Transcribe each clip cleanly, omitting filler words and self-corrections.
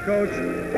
coach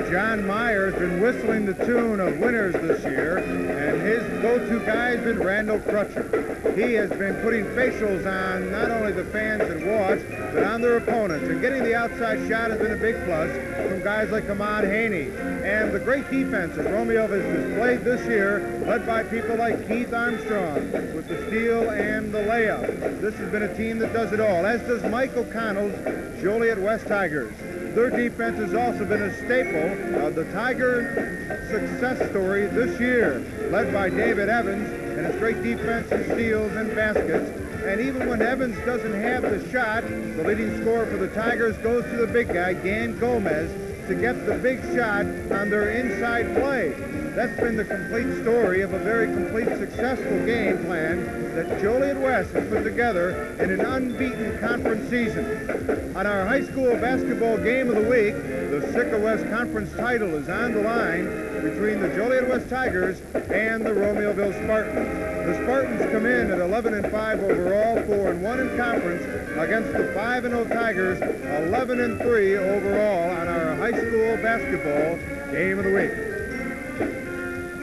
John Meyer has been whistling the tune of winners this year, and his go-to guy has been Randall Crutcher. He has been putting facials on not only the fans that watch, but on their opponents, and getting the outside shot has been a big plus from guys like Ahmad Haney. And the great defense that Romeo has displayed this year, led by people like Keith Armstrong with the steal and the layup. This has been a team that does it all, as does Mike O'Connell's Joliet West Tigers. Their defense has also been a staple of the Tiger success story this year, led by David Evans and his great defense in steals and baskets. And even when Evans doesn't have the shot, the leading scorer for the Tigers goes to the big guy, Dan Gomez, to get the big shot on their inside play. That's been the complete story of a very complete, successful game plan that Joliet West has put together in an unbeaten conference season. On our high school basketball game of the week, the SICA West Conference title is on the line between the Joliet West Tigers and the Romeoville Spartans. The Spartans come in at 11-5 overall, 4-1 in conference, against the 5-0 Tigers, 11-3 overall on our high school basketball game of the week.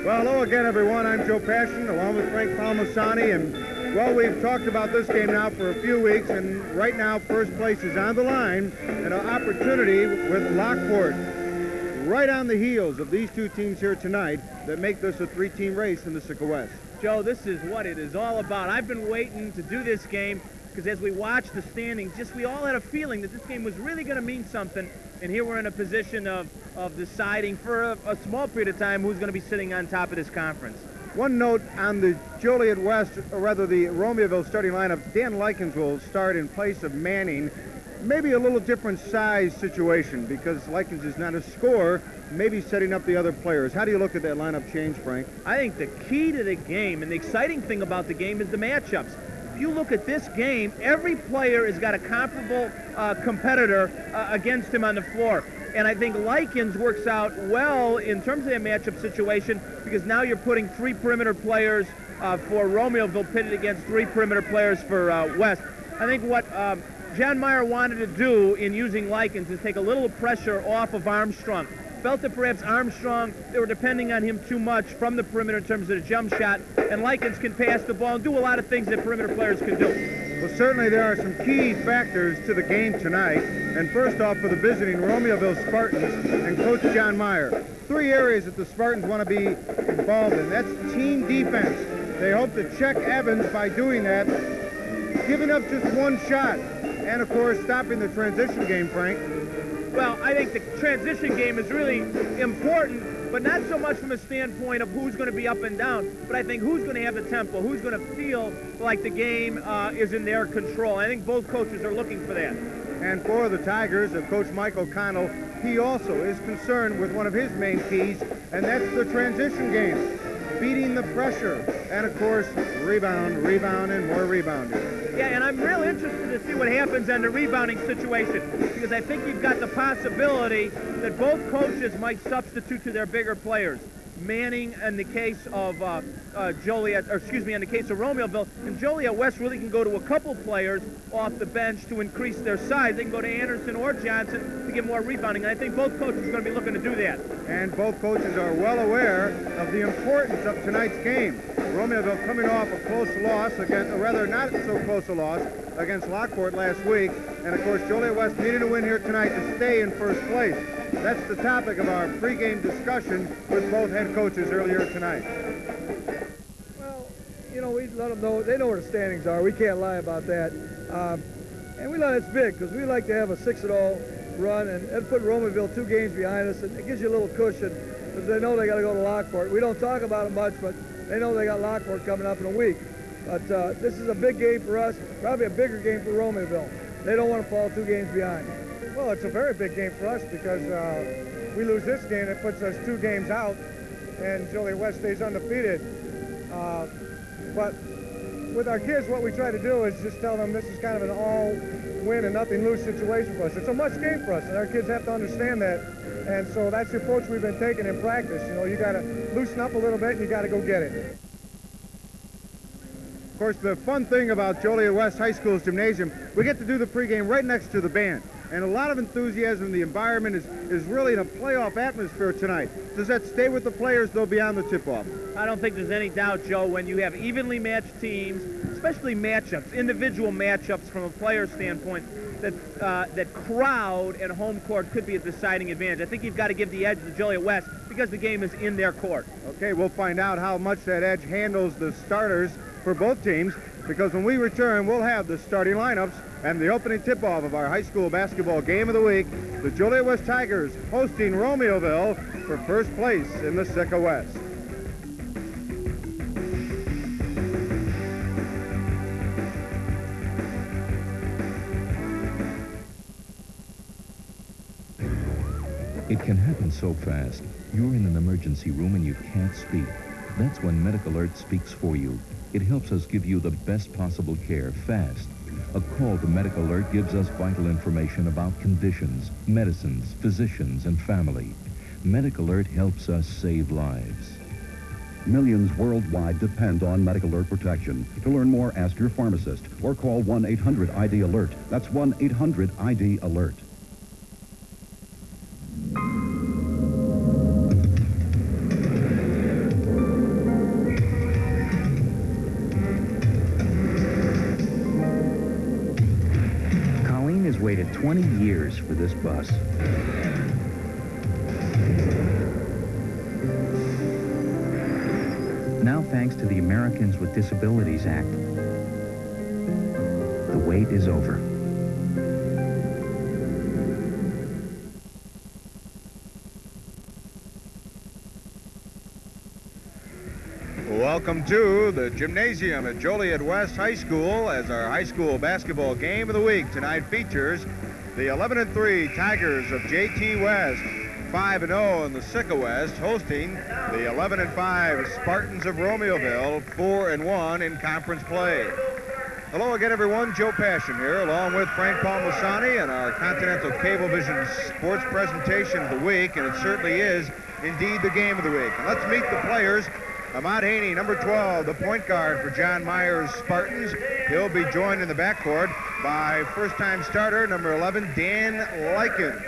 Well, hello again, everyone. I'm Joe Passion, along with Frank Palmasani, and, well, we've talked about this game now for a few weeks, and right now, first place is on the line, and an opportunity with Lockport. Right on the heels of these two teams here tonight that make this a three-team race in the SICA West. Joe, this is what it is all about. I've been waiting to do this game because as we watched the standings, we all had a feeling that this game was really going to mean something. And here we're in a position of deciding for a small period of time who's going to be sitting on top of this conference. One note on the Joliet West, or rather the Romeoville starting lineup, Dan Likens will start in place of Manning. Maybe a little different size situation because Likens is not a scorer, maybe setting up the other players. How do you look at that lineup change, Frank? I think the key to the game and the exciting thing about the game is the matchups. If you look at this game, every player has got a comparable competitor against him on the floor. And I think Likens works out well in terms of that matchup situation because now you're putting three perimeter players for Romeoville pitted against three perimeter players for West. I think what John Meyer wanted to do in using Likens is take a little pressure off of Armstrong. Felt that perhaps Armstrong, they were depending on him too much from the perimeter in terms of the jump shot, and Likens can pass the ball and do a lot of things that perimeter players can do. Well, certainly there are some key factors to the game tonight, and first off for the visiting Romeoville Spartans and Coach John Meyer. Three areas that the Spartans want to be involved in. That's team defense. They hope to check Evans by doing that, giving up just one shot, and of course stopping the transition game, Frank. Well, I think the transition game is really important, but not so much from a standpoint of who's going to be up and down, but I think who's going to have the tempo, who's going to feel like the game is in their control. I think both coaches are looking for that. And for the Tigers, Coach Mike O'Connell, he also is concerned with one of his main keys, and that's the transition game. Beating the pressure, and of course, rebound, and more rebounding. Yeah, and I'm real interested to see what happens on the rebounding situation because I think you've got the possibility that both coaches might substitute to their bigger players. Manning in the case of Joliet, or excuse me, in the case of Romeoville, and Joliet West really can go to a couple players off the bench to increase their size. They can go to Anderson or Johnson to get more rebounding, and I think both coaches are going to be looking to do that. And both coaches are well aware of the importance of tonight's game. Romeoville coming off a close loss against, or rather not so close a loss, against Lockport last week, and of course Joliet West needed to win here tonight to stay in first place. That's the topic of our pregame discussion with both head coaches earlier tonight. Well, you know, we let them know, they know where the standings are. We can't lie about that. And we let it's big because we like to have a 6-0 run and put Romeoville 2 games behind us, and it gives you a little cushion because they know they got to go to Lockport. We don't talk about it much, but they know they got Lockport coming up in a week. But this is a big game for us, probably a bigger game for Romeoville. They don't want to fall 2 games behind. Well, it's a very big game for us because we lose this game, it puts us 2 games out, and Joliet West stays undefeated. But with our kids, what we try to do is just tell them this is kind of an all-win and nothing-lose situation for us. It's a must game for us, and our kids have to understand that. And so that's the approach we've been taking in practice. You know, you got to loosen up a little bit, and you got to go get it. Of course, the fun thing about Joliet West High School's gymnasium, we get to do the pregame right next to the band. and a lot of enthusiasm. The environment is really in a playoff atmosphere tonight. Does that stay with the players, though, beyond the tip-off? I don't think there's any doubt, Joe, when you have evenly matched teams, especially matchups, individual matchups from a player standpoint, that crowd and home court could be a deciding advantage. I think you've got to give the edge to Joliet West because the game is in their court. Okay, we'll find out how much that edge handles the starters for both teams, because when we return, we'll have the starting lineups and the opening tip-off of our high school basketball game of the week. The Joliet West Tigers hosting Romeoville for first place in the SICA West. It can happen so fast. You're in an emergency room and you can't speak. That's when Medical Alert speaks for you. It helps us give you the best possible care fast. A call to Medical Alert gives us vital information about conditions, medicines, physicians, and family. Medical Alert helps us save lives. Millions worldwide depend on Medical Alert protection. To learn more, ask your pharmacist or call 1-800-ID-ALERT. That's 1-800-ID-ALERT. Waited 20 years for this bus. Now, thanks to the Americans with Disabilities Act, the wait is over. Welcome to the gymnasium at Joliet West High School as our high school basketball game of the week tonight features the 11-3 Tigers of JT West, 5-0 in the SICA West, hosting the 11-5 Spartans of Romeoville, 4-1 in conference play. Hello again, everyone. Joe Passion here, along with Frank Palmasani and our Continental Cablevision sports presentation of the week, and it certainly is indeed the game of the week. And let's meet the players. Ahmad Haney, number 12, the point guard for John Myers Spartans. He'll be joined in the backcourt by first-time starter, number 11, Dan Likens.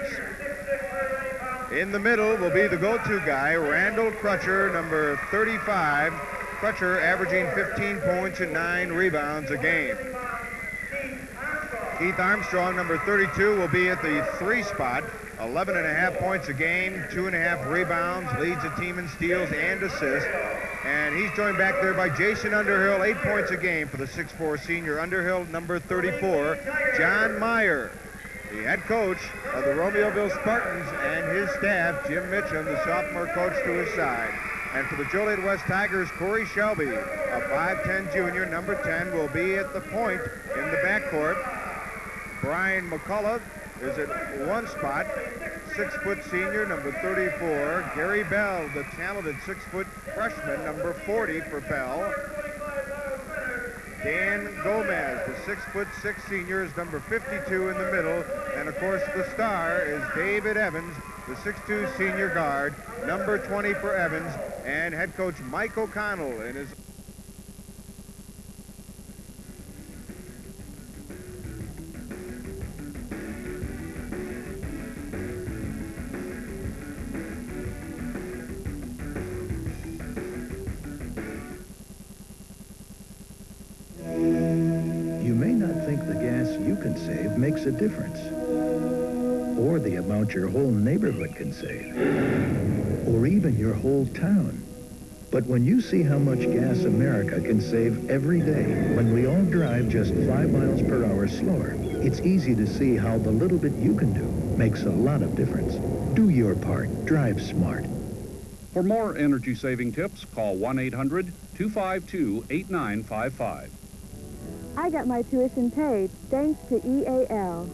In the middle will be the go-to guy, Randall Crutcher, number 35. Crutcher averaging 15 points and 9 rebounds a game. Keith Armstrong, number 32, will be at the 3 spot. 11.5 points a game, 2.5 rebounds, leads the team in steals and assists. And he's joined back there by Jason Underhill, 8 points a game for the 6'4 senior. Underhill, number 34. John Meyer, the head coach of the Romeoville Spartans, and his staff, Jim Mitchum, the sophomore coach, to his side. And for the Joliet West Tigers, Corey Shelby, a 5'10 junior, number 10, will be at the point in the backcourt. Brian McCullough is at 1 spot, 6-foot senior, number 34. Gary Bell, the talented 6-foot freshman, number 40 for Bell. Dan Gomez, the 6'6" senior, is number 52 in the middle. And of course, the star is David Evans, the 6'2" senior guard, number 20 for Evans, and head coach Mike O'Connell in his... Save makes a difference, or the amount your whole neighborhood can save, or even your whole town. But when you see how much gas America can save every day when we all drive just 5 miles per hour slower, it's easy to see how the little bit you can do makes a lot of difference. Do your part. Drive smart. For more energy-saving tips, call 1-800-252-8955. I got my tuition paid thanks to EAL.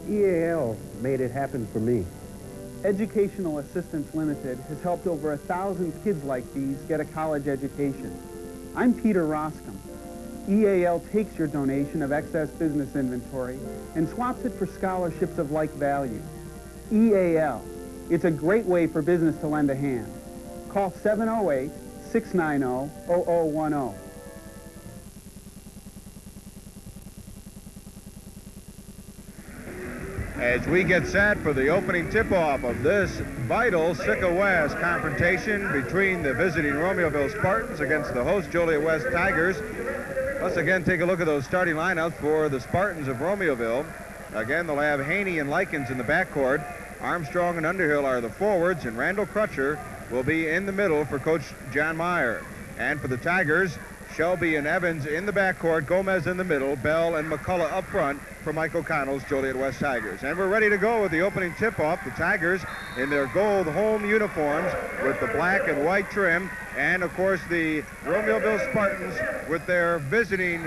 EAL made it happen for me. Educational Assistance Limited has helped over 1,000 kids like these get a college education. I'm Peter Roscom. EAL takes your donation of excess business inventory and swaps it for scholarships of like value. EAL. It's a great way for business to lend a hand. Call 708-690-0010. as we get set for the opening tip-off of this vital Sika West confrontation between the visiting Romeoville Spartans against the host Joliet West Tigers. Let's again take a look at those starting lineups for the Spartans of Romeoville. Again, they'll have Haney and Likens in the backcourt. Armstrong and Underhill are the forwards, and Randall Crutcher will be in the middle for Coach John Meyer. And for the Tigers, Shelby and Evans in the backcourt, Gomez in the middle, Bell and McCullough up front for Mike O'Connell's Joliet West Tigers. And we're ready to go with the opening tip-off. The Tigers in their gold home uniforms with the black and white trim, and of course the Romeoville Spartans with their visiting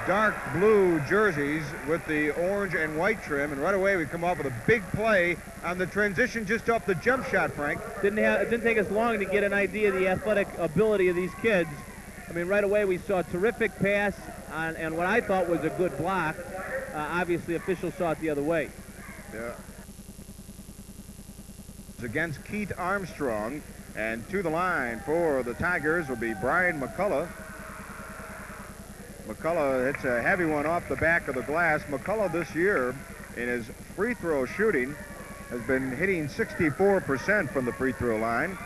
dark blue jerseys with the orange and white trim. And right away we come up with a big play on the transition just off the jump shot, Frank. It didn't take us long to get an idea of the athletic ability of these kids. I mean, right away we saw a terrific pass and what I thought was a good block. Obviously, officials saw it the other way. Yeah. It's against Keith Armstrong, and to the line for the Tigers will be Brian McCullough. McCullough hits a heavy one off the back of the glass. McCullough this year in his free throw shooting has been hitting 64% from the free throw line.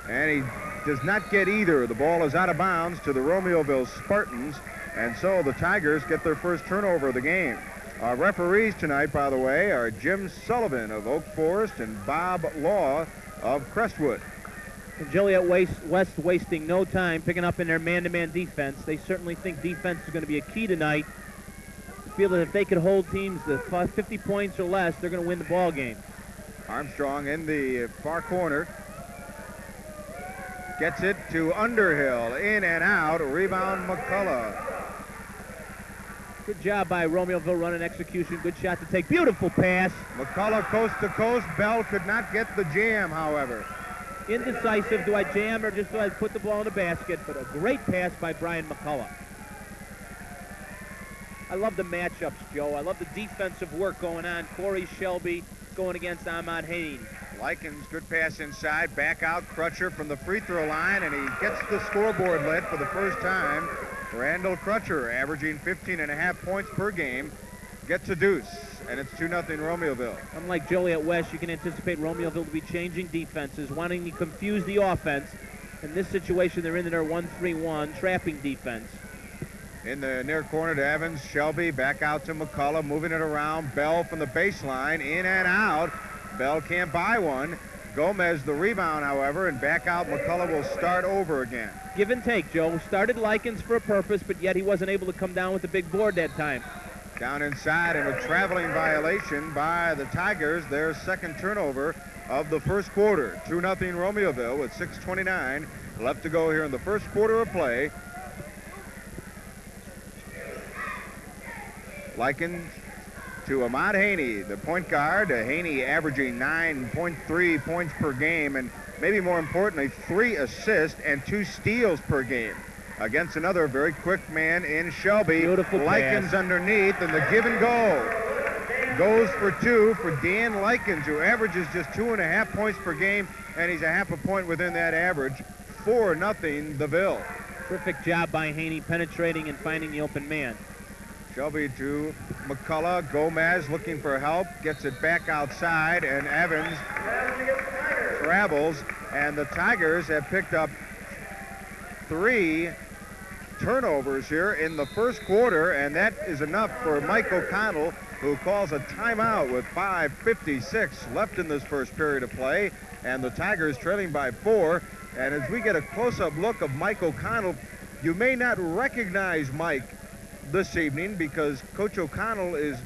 And he does not get either. The ball is out of bounds to the Romeoville Spartans, and so the Tigers get their first turnover of the game. Our referees tonight, by the way, are Jim Sullivan of Oak Forest and Bob Law of Crestwood. And Joliet West wasting no time picking up in their man-to-man defense. They certainly think defense is going to be a key tonight. They feel that if they could hold teams to 50 points or less, they're going to win the ball game. Armstrong in the far corner. Gets it to Underhill, in and out, rebound McCullough. Good job by Romeoville, running execution, good shot to take, beautiful pass. McCullough coast to coast, Bell could not get the jam, however. Indecisive, do I jam or just do I put the ball in the basket? But a great pass by Brian McCullough. I love the matchups, Joe. I love the defensive work going on. Corey Shelby going against Ahmad Haney. Likens, good pass inside, back out, Crutcher from the free throw line, and he gets the scoreboard lit for the first time. Randall Crutcher, averaging 15.5 points per game, gets a deuce, and it's 2-0 Romeoville. Unlike Joliet West, you can anticipate Romeoville to be changing defenses, wanting to confuse the offense. In this situation, they're in their 1-3-1 trapping defense. In the near corner to Evans, Shelby, back out to McCullough, moving it around, Bell from the baseline, in and out. Bell can't buy one. Gomez the rebound, however, and back out McCullough will start over again. Give and take, Joe. Started Likens for a purpose, but yet he wasn't able to come down with the big board that time. Down inside, and a traveling violation by the Tigers, their second turnover of the first quarter. 2-0 Romeoville with 6:29 left to go here in the first quarter of play. Likens to Ahmad Haney, the point guard. Haney averaging 9.3 points per game, and maybe more importantly, 3 assists and 2 steals per game against another very quick man in Shelby. Beautiful Likens pass. Underneath, and the give and go goes for 2 for Dan Likens, who averages just 2.5 points per game, and he's a half a point within that average. 4-0 the Ville. Terrific job by Haney penetrating and finding the open man. Shelby to McCullough. Gomez looking for help, gets it back outside, and Evans travels. And the Tigers have picked up 3 turnovers here in the first quarter, and that is enough for Mike O'Connell, who calls a timeout with 5:56 left in this first period of play, and the Tigers trailing by 4. And as we get a close-up look of Mike O'Connell, you may not recognize Mike this evening because Coach O'Connell is,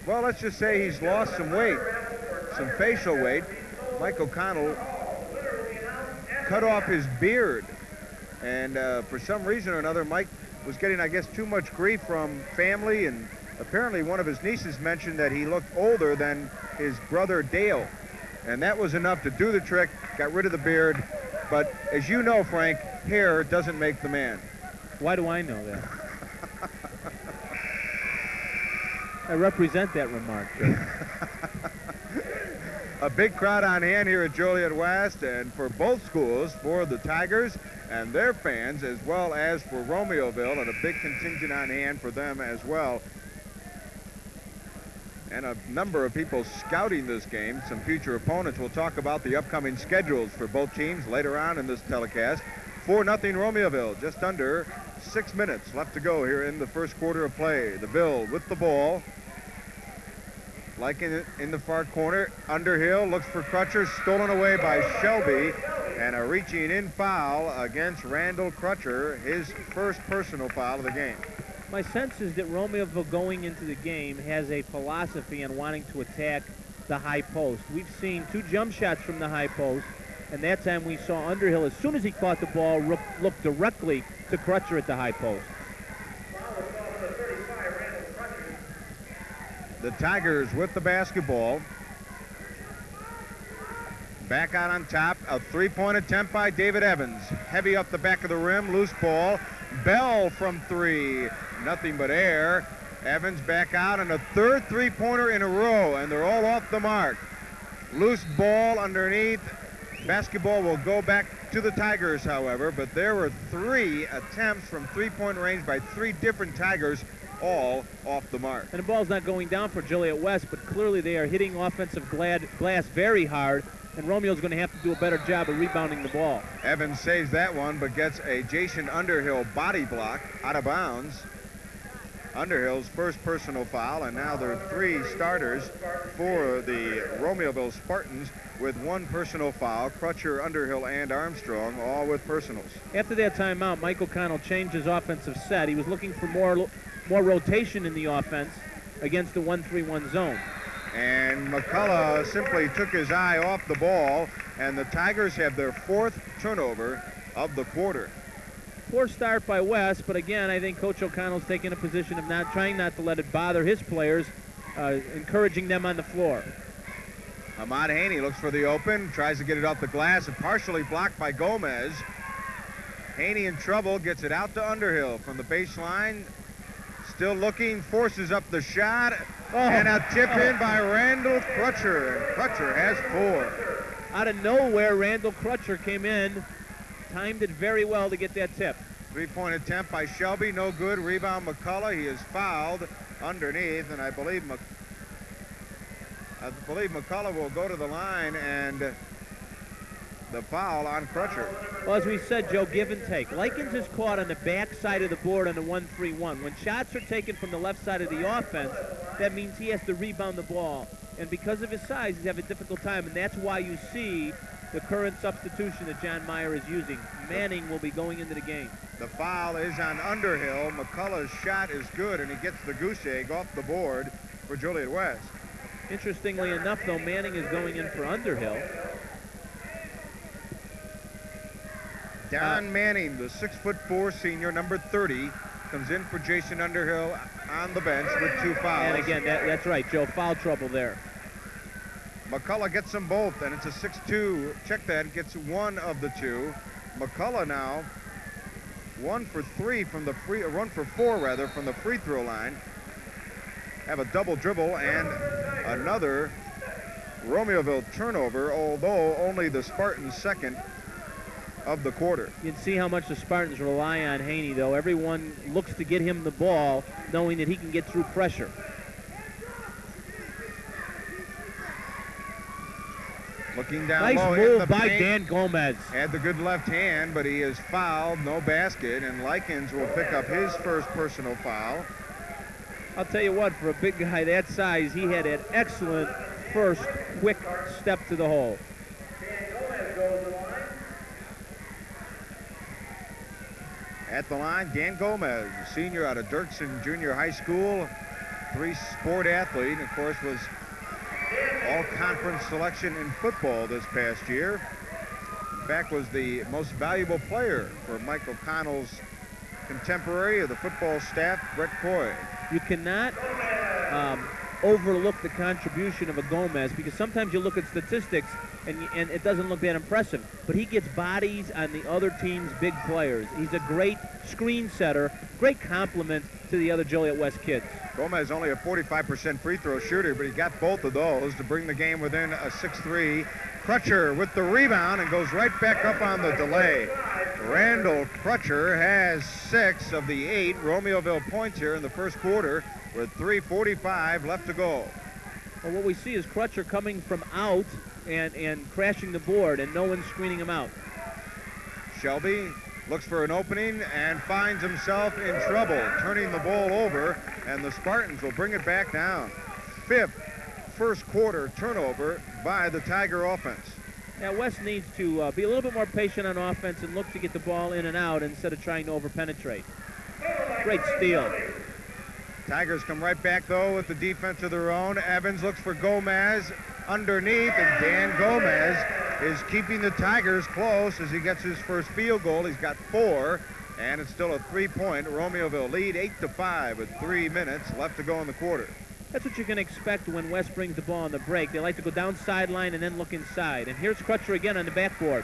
well, let's just say he's lost some weight, some facial weight. Mike O'Connell cut off his beard, and for some reason or another, Mike was getting, I guess, too much grief from family, and apparently one of his nieces mentioned that he looked older than his brother Dale, and that was enough to do the trick, got rid of the beard. But as you know, Frank, hair doesn't make the man. Why do I know that? I represent that remark, Joe. A big crowd on hand here at Joliet West, and for both schools, for the Tigers and their fans, as well as for Romeoville, and a big contingent on hand for them as well. And a number of people scouting this game, some future opponents. We'll talk about the upcoming schedules for both teams later on in this telecast. 4-0 Romeoville, just under 6 minutes left to go here in the first quarter of play. The Bill with the ball. Like in the far corner, Underhill looks for Crutcher, stolen away by Shelby, and a reaching in foul against Randall Crutcher, his first personal foul of the game. My sense is that Romeoville going into the game has a philosophy on wanting to attack the high post. We've seen 2 jump shots from the high post, and that time we saw Underhill, as soon as he caught the ball, look directly to Crutcher at the high post. The Tigers with the basketball. Back out on top, a 3-point attempt by David Evans. Heavy up the back of the rim, loose ball. Bell from 3, nothing but air. Evans back out, and a third 3-pointer in a row, and they're all off the mark. Loose ball underneath. Basketball will go back to the Tigers, however, but there were 3 attempts from 3-point range by 3 different Tigers, all off the mark. And the ball's not going down for Joliet West, but clearly they are hitting offensive glass very hard, and Romeo's going to have to do a better job of rebounding the ball. Evans saves that one, but gets a Jason Underhill body block out of bounds. Underhill's first personal foul, and now there are 3 starters for the Romeoville Spartans with 1 personal foul. Crutcher, Underhill, and Armstrong, all with personals. After that timeout, Mike O'Connell changed his offensive set. He was looking for more rotation in the offense against the 1-3-1 zone. And McCullough simply took his eye off the ball, and the Tigers have their 4th turnover of the quarter. Poor start by West, but again, I think Coach O'Connell's taking a position of trying not to let it bother his players, encouraging them on the floor. Ahmad Haney looks for the open, tries to get it off the glass, and partially blocked by Gomez. Haney in trouble, gets it out to Underhill from the baseline. Still looking, forces up the shot, and a tip in by Randall Crutcher, and Crutcher has 4. Out of nowhere, Randall Crutcher came in, timed it very well to get that tip. 3-point attempt by Shelby, no good. Rebound McCullough, he is fouled underneath, and I believe McCullough will go to the line, and the foul on Crutcher. Well, as we said, Joe, give and take. Likens is caught on the back side of the board on the 1-3-1. When shots are taken from the left side of the offense, that means he has to rebound the ball. And because of his size, he's having a difficult time, and that's why you see the current substitution that John Meyer is using. Manning will be going into the game. The foul is on Underhill. McCullough's shot is good, and he gets the goose egg off the board for Joliet West. Interestingly enough, though, Manning is going in for Underhill. Don Manning, the 6'4" senior, number 30, comes in for Jason Underhill on the bench with 2 fouls. And again, that's right, Joe, foul trouble there. McCullough gets them both, and it's a 6-2. Check that, gets 1 of the 2. McCullough now 1 for 4 from the free throw line. Have a double dribble and another Romeoville turnover, although only the Spartans' second of the quarter. You can see how much the Spartans rely on Haney, though. Everyone looks to get him the ball, knowing that he can get through pressure. Looking down nice low. move by Dan Gomez. Had the good left hand, but he is fouled, no basket, and Likens will pick up his first personal foul. I'll tell you what, for a big guy that size, he had an excellent first quick step to the hole. At the line, Dan Gomez, a senior out of Dirksen Junior High School, 3-sport athlete, and of course was all-conference selection in football this past year. In fact, was the most valuable player for Mike O'Connell's contemporary of the football staff, Brett Coy. You cannot overlook the contribution of a Gomez, because sometimes you look at statistics and it doesn't look that impressive. But he gets bodies on the other team's big players. He's a great screen setter, great compliment to the other Joliet West kids. Gomez only a 45% free throw shooter, but he got both of those to bring the game within a 6-3. Crutcher with the rebound and goes right back up on the delay. Randall Crutcher has 6 of the 8 Romeoville points here in the first quarter with 3:45 left to go. Well, what we see is Crutcher coming from out and crashing the board, and no one's screening him out. Shelby looks for an opening and finds himself in trouble, turning the ball over, and the Spartans will bring it back down. 5th first quarter turnover by the Tiger offense. Yeah, West needs to be a little bit more patient on offense and look to get the ball in and out instead of trying to over-penetrate. Great steal. Tigers come right back, though, with the defense of their own. Evans looks for Gomez underneath, and Dan Gomez is keeping the Tigers close as he gets his first field goal. He's got 4, and it's still a 3-point Romeoville lead, 8-5 with 3 minutes left to go in the quarter. That's what you can expect when West brings the ball on the break. They like to go down sideline and then look inside. And here's Crutcher again on the backboard.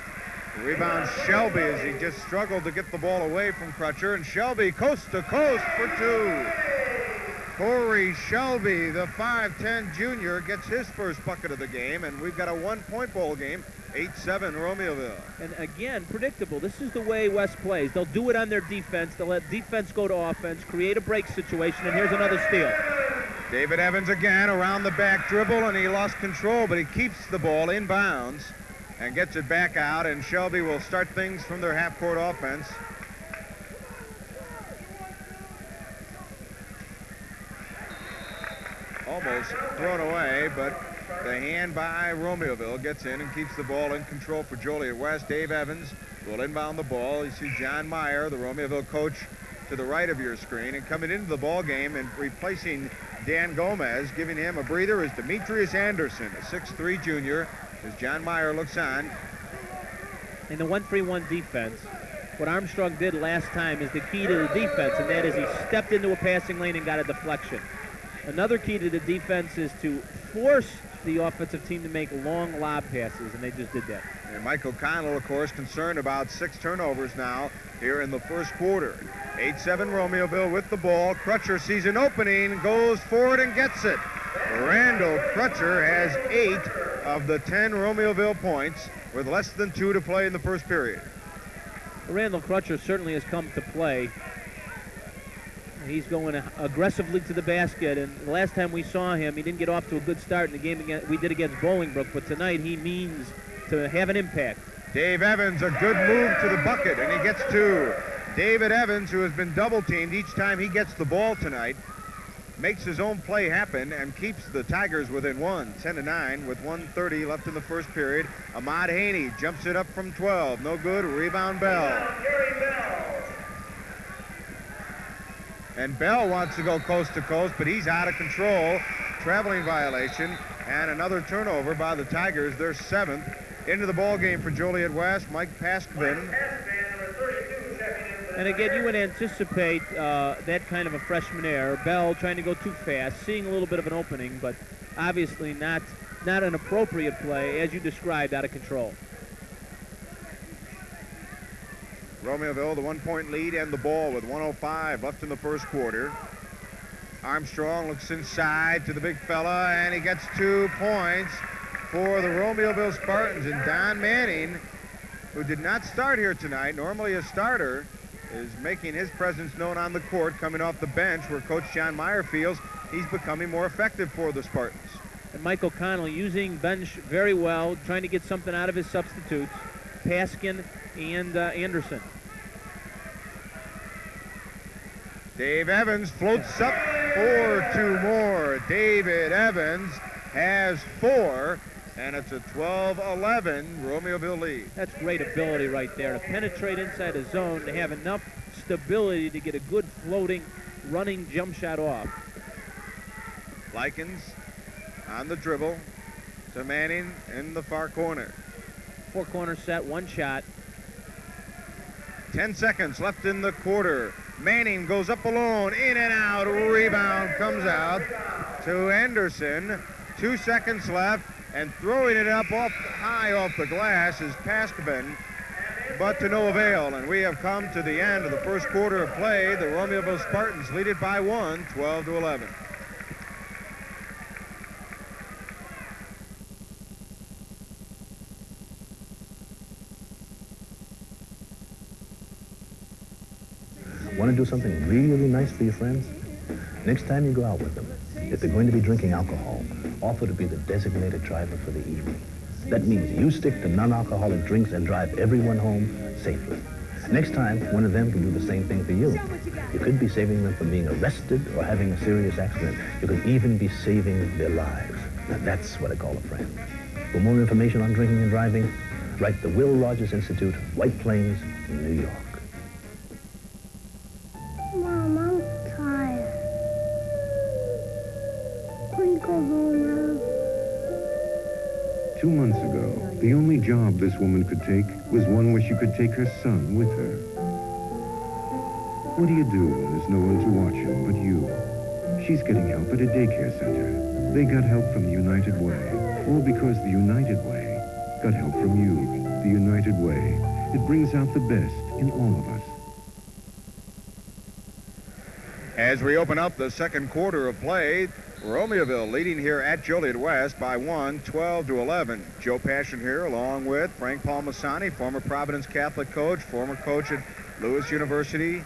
Rebound Shelby as he just struggled to get the ball away from Crutcher, and Shelby coast to coast for 2. Corey Shelby, the 5'10 junior, gets his first bucket of the game, and we've got a 1-point ball game, 8-7 Romeoville. And again, predictable. This is the way West plays. They'll do it on their defense. They'll let defense go to offense, create a break situation, and here's another steal. David Evans again around the back dribble, and he lost control, but he keeps the ball in bounds and gets it back out, and Shelby will start things from their half-court offense. Almost thrown away, but the hand by Romeoville gets in and keeps the ball in control for Joliet West. Dave Evans will inbound the ball. You see John Meyer, the Romeoville coach, to the right of your screen, and coming into the ball game and replacing Dan Gomez, giving him a breather, is Demetrius Anderson, a 6'3 junior, as John Meyer looks on. In the 1-3-1 defense, what Armstrong did last time is the key to the defense, and that is he stepped into a passing lane and got a deflection. Another key to the defense is to force the offensive team to make long lob passes, and they just did that. And Michael Connell, of course, concerned about 6 turnovers now here in the first quarter. 8-7 Romeoville with the ball. Crutcher sees an opening, goes forward and gets it. Randall Crutcher has 8 of the 10 Romeoville points with less than 2 to play in the first period. Randall Crutcher certainly has come to play. He's going aggressively to the basket, and the last time we saw him, he didn't get off to a good start in the game we did against Bolingbrook, but tonight he means to have an impact. Dave Evans, a good move to the bucket, and he gets 2. David Evans, who has been double-teamed each time he gets the ball tonight, makes his own play happen and keeps the Tigers within 1, 10-9, with 1:30 left in the first period. Ahmad Haney jumps it up from 12. No good. Rebound Bell. And Bell wants to go coast to coast, but he's out of control. Traveling violation, and another turnover by the Tigers, their 7th. Into the ball game for Joliet West, Mike Paskvin. And again, you would anticipate that kind of a freshman error. Bell trying to go too fast, seeing a little bit of an opening, but obviously not an appropriate play, as you described, out of control. Romeoville, the 1-point lead and the ball with 1:05 left in the first quarter. Armstrong looks inside to the big fella, and he gets 2 points for the Romeoville Spartans. And Don Manning, who did not start here tonight, normally a starter, is making his presence known on the court, coming off the bench where Coach John Meyer feels he's becoming more effective for the Spartans. And Michael Connell using bench very well, trying to get something out of his substitutes, Paskin and Anderson. Dave Evans floats up for 2 more. David Evans has 4, and it's a 12-11 Romeoville lead. That's great ability right there, to penetrate inside the zone, to have enough stability to get a good floating, running jump shot off. Likens on the dribble to Manning in the far corner. 4-corner set, 1 shot. 10 seconds left in the quarter. Manning goes up alone, in and out, rebound comes out. to Anderson. 2 seconds left, and throwing it up high off the glass is Paskman, but to no avail. And we have come to the end of the first quarter of play. The Romeoville Spartans lead it by 1, 12-11. Want to do something really nice for your friends? Next time you go out with them, if they're going to be drinking alcohol, offer to be the designated driver for the evening. That means you stick to non-alcoholic drinks and drive everyone home safely. Next time, one of them can do the same thing for you. You could be saving them from being arrested or having a serious accident. You could even be saving their lives. Now that's what I call a friend. For more information on drinking and driving, write the Will Rogers Institute, White Plains, New York. Mom, I'm tired. Please go home now. 2 months ago, the only job this woman could take was one where she could take her son with her. What do you do when there's no one to watch him but you? She's getting help at a daycare center. They got help from the United Way, all because the United Way got help from you. The United Way. It brings out the best in all of us. As we open up the second quarter of play, Romeoville leading here at Joliet West by 1, 12-11. Joe Passion here along with Frank Palmasani, former Providence Catholic coach, former coach at Lewis University,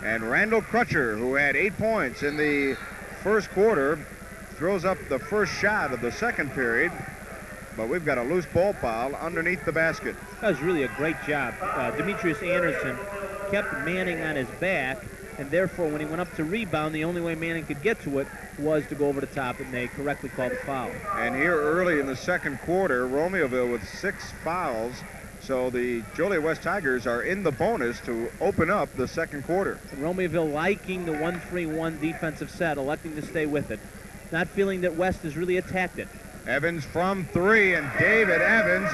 and Randall Crutcher, who had 8 points in the first quarter, throws up the first shot of the second period, but we've got a loose ball foul underneath the basket. That was really a great job. Demetrius Anderson kept Manning on his back, and therefore when he went up to rebound, the only way Manning could get to it was to go over the top, and they correctly called the foul. And here early in the second quarter, Romeoville with 6 fouls, so the Joliet West Tigers are in the bonus to open up the second quarter. And Romeoville liking the 1-3-1 defensive set, electing to stay with it, not feeling that West has really attacked it. Evans from 3, and David Evans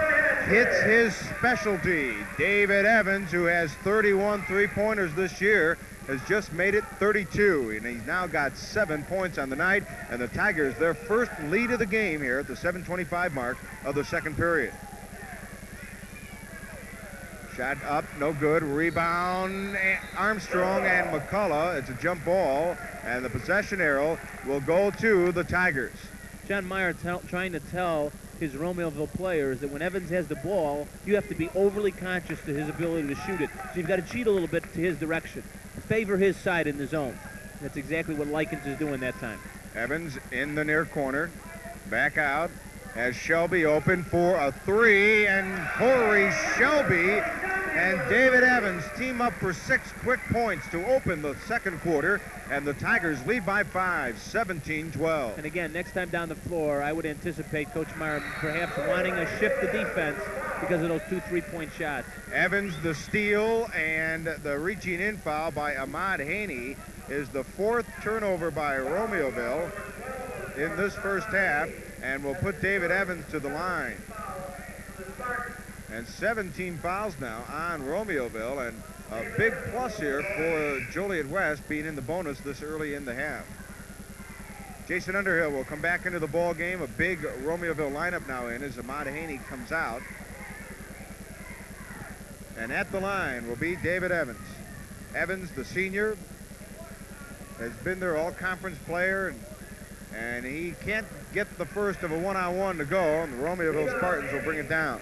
hits his specialty. David Evans, who has 31 three-pointers this year, has just made it 32, and he's now got 7 points on the night, and the Tigers, their first lead of the game here at the 7:25 mark of the second period. Shot up, no good. Rebound, Armstrong and McCullough. It's a jump ball, and the possession arrow will go to the Tigers. John Meyer trying to tell his Romeoville players that when Evans has the ball, you have to be overly conscious to his ability to shoot it. So you've got to cheat a little bit to his direction. Favor his side in the zone. That's exactly what Likens is doing that time. Evans in the near corner. Back out. Has Shelby open for a 3, and Corey Shelby and David Evans team up for 6 quick points to open the second quarter, and the Tigers lead by 5, 17-12. And again, next time down the floor, I would anticipate Coach Meyer perhaps wanting to shift the defense because of those 2 3-point shots. Evans the steal, and the reaching in foul by Ahmad Haney is the 4th turnover by Romeoville in this first half, and will put David Evans to the line. And 17 fouls now on Romeoville, and a big plus here for Joliet West being in the bonus this early in the half. Jason Underhill will come back into the ball game. A big Romeoville lineup now in as Ahmad Haney comes out. And at the line will be David Evans. Evans, the senior, has been their all-conference player, and he can't get the first of a one-on-one to go, and the Romeoville Spartans will bring it down.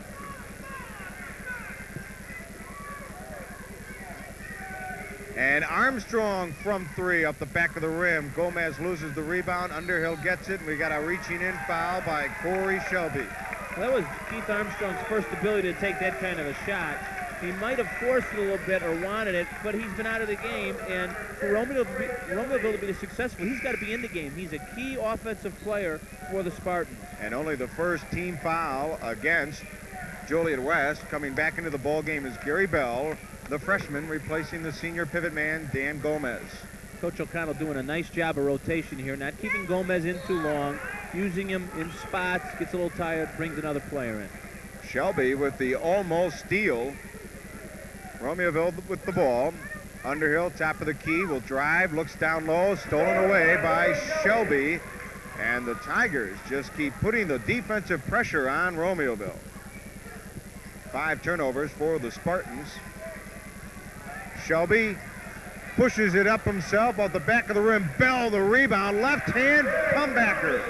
And Armstrong from 3 up the back of the rim. Gomez loses the rebound. Underhill gets it, and we got a reaching in foul by Corey Shelby. Well, that was Keith Armstrong's first ability to take that kind of a shot. He might have forced it a little bit or wanted it, but he's been out of the game, and for Romeoville to be successful, he's got to be in the game. He's a key offensive player for the Spartans. And only the first team foul against Joliet West. Coming back into the ball game is Gary Bell, the freshman, replacing the senior pivot man, Dan Gomez. Coach O'Connell doing a nice job of rotation here, not keeping Gomez in too long, using him in spots, gets a little tired, brings another player in. Shelby with the almost steal. Romeoville with the ball. Underhill, top of the key, will drive, looks down low, stolen away by Shelby. And the Tigers just keep putting the defensive pressure on Romeoville. 5 turnovers for the Spartans. Shelby pushes it up himself off the back of the rim. Bell, the rebound, left hand, comebacker.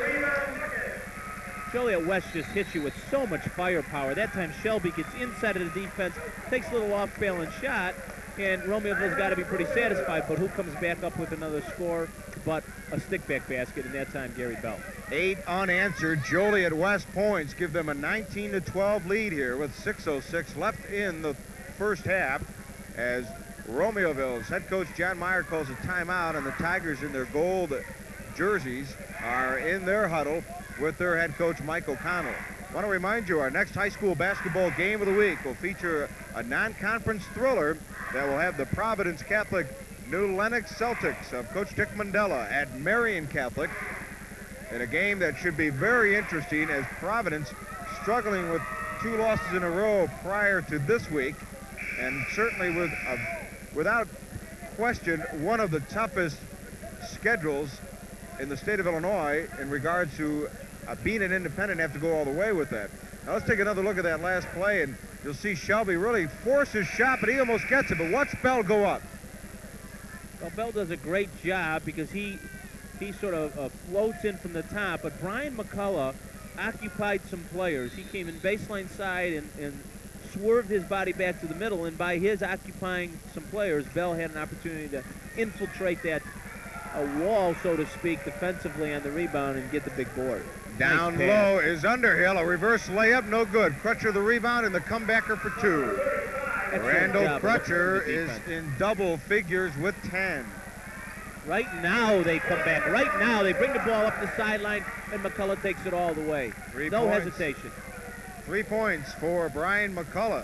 Joliet West just hits you with so much firepower. That time Shelby gets inside of the defense, takes a little off-balance shot, and Romeoville's got to be pretty satisfied, but who comes back up with another score but a stick-back basket, and that time Gary Bell. 8 unanswered. Joliet West points give them a 19-12 lead here with 6:06 left in the first half as Romeoville's head coach John Meyer calls a timeout, and the Tigers in their gold jerseys are in their huddle with their head coach Mike O'Connell. I want to remind you, our next high school basketball game of the week will feature a non-conference thriller that will have the Providence Catholic New Lenox Celtics of Coach Dick Mandela at Marion Catholic in a game that should be very interesting as Providence struggling with 2 losses in a row prior to this week, and certainly without question one of the toughest schedules in the state of Illinois in regards to being an independent, have to go all the way with that. Now let's take another look at that last play, and you'll see Shelby really force his shot, but he almost gets it. But watch Bell go up. Well, Bell does a great job because he sort of floats in from the top, but Brian McCullough occupied some players. He came in baseline side and swerved his body back to the middle, and by his occupying some players, Bell had an opportunity to infiltrate that wall, so to speak, defensively on the rebound and get the big board. Down low is Underhill, a reverse layup, no good. Crutcher the rebound and the comebacker for 2. Randall Crutcher is in double figures with 10. Right now they come back. Right now they bring the ball up the sideline, and McCullough takes it all the way. No hesitation. 3 points for Brian McCullough.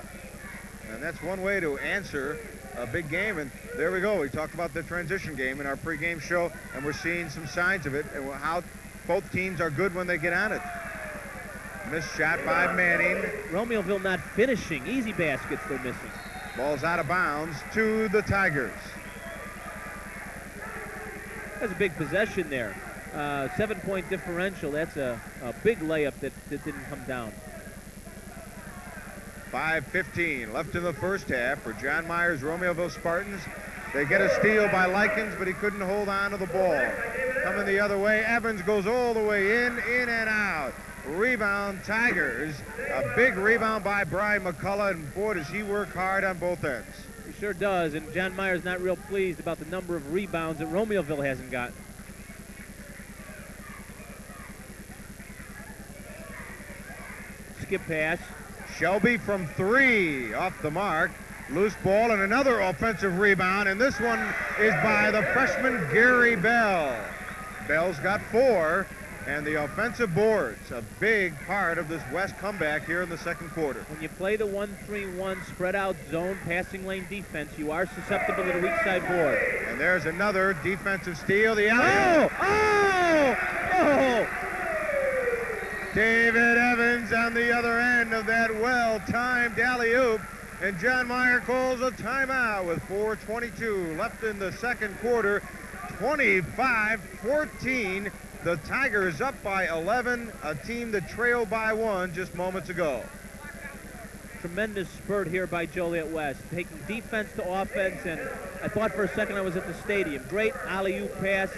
And that's one way to answer a big game. And there we go. We talked about the transition game in our pregame show, and we're seeing some signs of it and how both teams are good when they get on it. Missed shot by Manning. Romeoville not finishing. Easy baskets they're missing. Ball's out of bounds to the Tigers. That's a big possession there. 7-point differential. That's a big layup that didn't come down. 5:15 left in the first half for John Meyer's Romeoville Spartans. They get a steal by Likens, but he couldn't hold on to the ball. Coming the other way, Evans goes all the way in and out. Rebound, Tigers. A big rebound by Brian McCullough, and boy, does he work hard on both ends. He sure does, and John Meyer's not real pleased about the number of rebounds that Romeoville hasn't gotten. Skip pass. Shelby from 3 off the mark. Loose ball and another offensive rebound, and this one is by the freshman Gary Bell. Bell's got 4, and the offensive boards, a big part of this West comeback here in the second quarter. When you play the 1-3-1 spread out zone passing lane defense, you are susceptible to the weak side board. And there's another defensive steal. The David Evans on the other end of that well-timed alley-oop. And John Meyer calls a timeout with 4:22 left in the second quarter. 25-14. The Tigers up by 11, a team that trailed by 1 just moments ago. Tremendous spurt here by Joliet West, taking defense to offense, and I thought for a second I was at the stadium. Great alley-oop pass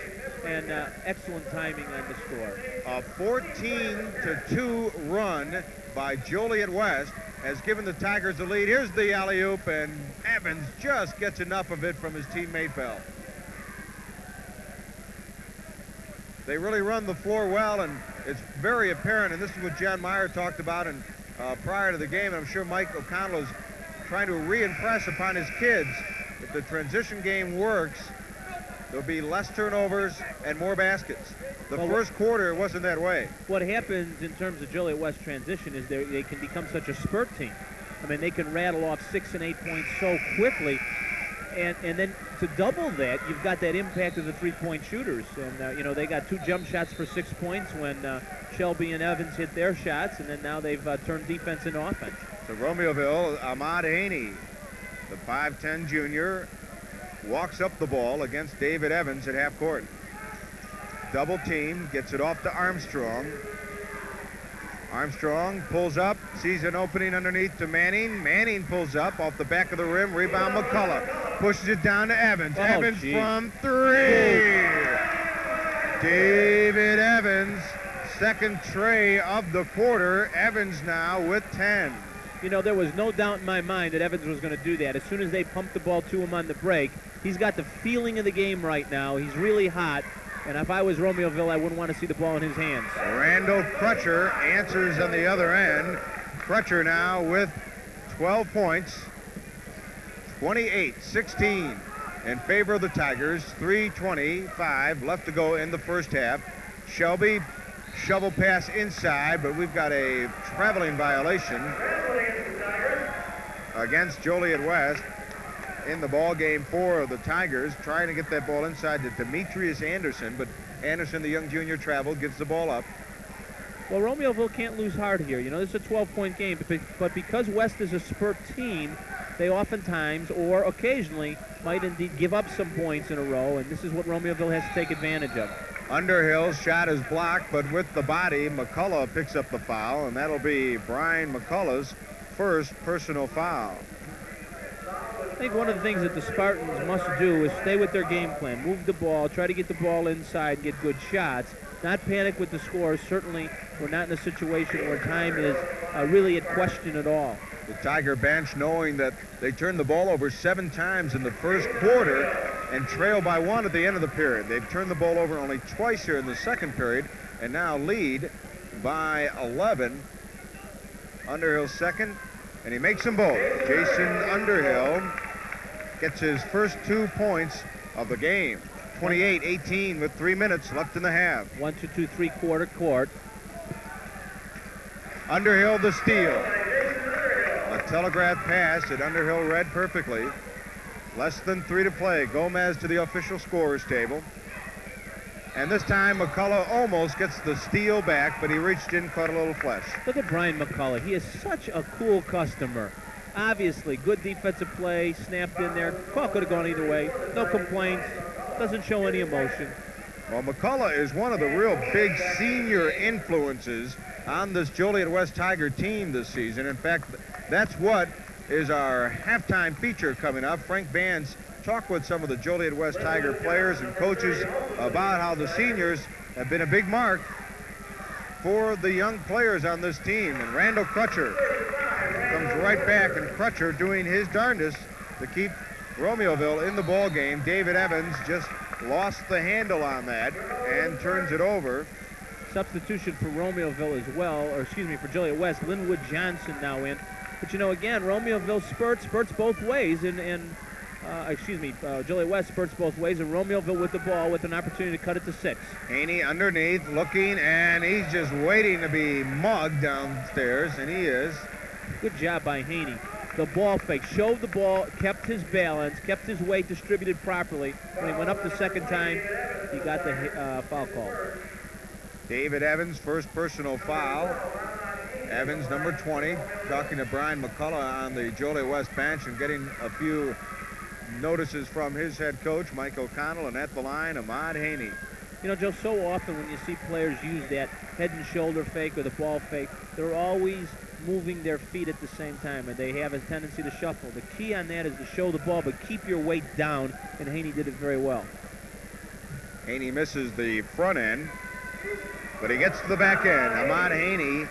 and excellent timing on the score. A 14-2 run by Joliet West has given the Tigers the lead. Here's the alley-oop, and Evans just gets enough of it from his teammate Bell. They really run the floor well, and it's very apparent, and this is what John Meyer talked about prior to the game, and I'm sure Mike O'Connell is trying to re-impress upon his kids. If the transition game works, there'll be less turnovers and more baskets. The first quarter, it wasn't that way. What happens in terms of Joliet West transition is they can become such a spurt team. I mean, they can rattle off 6 and 8 points so quickly. And then to double that, you've got that impact of the three-point shooters. And, you know, they got 2 jump shots for 6 points when Shelby and Evans hit their shots, and then now they've turned defense into offense. So Romeoville, Ahmad Haney, the 5'10 junior, walks up the ball against David Evans at half court. Double team, gets it off to Armstrong. Armstrong pulls up, sees an opening underneath to Manning. Manning pulls up off the back of the rim, rebound McCullough. Pushes it down to Evans. Evans from three. David Evans, second tray of the quarter. Evans now with 10. You know, there was no doubt in my mind that Evans was going to do that. As soon as they pumped the ball to him on the break, he's got the feeling of the game right now. He's really hot. And if I was Romeoville, I wouldn't want to see the ball in his hands. Randall Crutcher answers on the other end. Crutcher now with 12 points. 28-16 in favor of the Tigers. 3:25 left to go in the first half. Shelby, shovel pass inside, but we've got a traveling violation against Joliet West in the ball game for the Tigers, trying to get that ball inside to Demetrius Anderson, but Anderson, the young junior, traveled, gives the ball up. Well, Romeoville can't lose hard here. You know, this is a 12-point game, but because West is a spurt team, they oftentimes, or occasionally, might indeed give up some points in a row, and this is what Romeoville has to take advantage of. Underhill's shot is blocked, but with the body, McCullough picks up the foul, and that'll be Brian McCullough's first personal foul. I think one of the things that the Spartans must do is stay with their game plan. Move the ball, try to get the ball inside, get good shots, not panic with the scores. Certainly, we're not in a situation where time is really at question at all. The Tiger bench, knowing that they turned the ball over 7 times in the first quarter and trail by 1 at the end of the period. They've turned the ball over only twice here in the second period and now lead by 11. Underhill second, and he makes them both. Jason Underhill gets his first 2 points of the game. 28-18 with 3 minutes left in the half. 1, 2, 2, 3-quarter court. Underhill the steal. A telegraph pass that Underhill read perfectly. Less than 3 to play. Gomez to the official scorers table. And this time McCullough almost gets the steal back, but he reached in, caught a little flesh. Look at Brian McCullough. He is such a cool customer. Obviously, good defensive play, snapped in there. Call could have gone either way. No complaints. Doesn't show any emotion. Well, McCullough is one of the real big senior influences on this Joliet West Tiger team this season. In fact, that's what is our halftime feature coming up. Frank Vance talked with some of the Joliet West Tiger players and coaches about how the seniors have been a big mark for the young players on this team. And Randall Crutcher comes right back, and Crutcher doing his darndest to keep Romeoville in the ball game. David Evans just lost the handle on that and turns it over. Substitution for Romeoville as well, or excuse me, for Joliet West. Linwood Johnson now in. But you know, again, Romeoville spurts both ways, and Joliet West spurts both ways, and Romeoville with the ball with an opportunity to cut it to 6. Haney underneath, looking, and he's just waiting to be mugged downstairs, and he is. Good job by Haney. The ball fake, showed the ball, kept his balance, kept his weight distributed properly. When he went up the second time, he got the foul call. David Evans, first personal foul. Evans, number 20, talking to Brian McCullough on the Joliet West bench and getting a few notices from his head coach, Mike O'Connell, and at the line, Ahmad Haney. You know, Joe, so often when you see players use that head and shoulder fake or the ball fake, they're always moving their feet at the same time, and they have a tendency to shuffle. The key on that is to show the ball, but keep your weight down, and Haney did it very well. Haney misses the front end, but he gets to the back end. Ahmad Haney,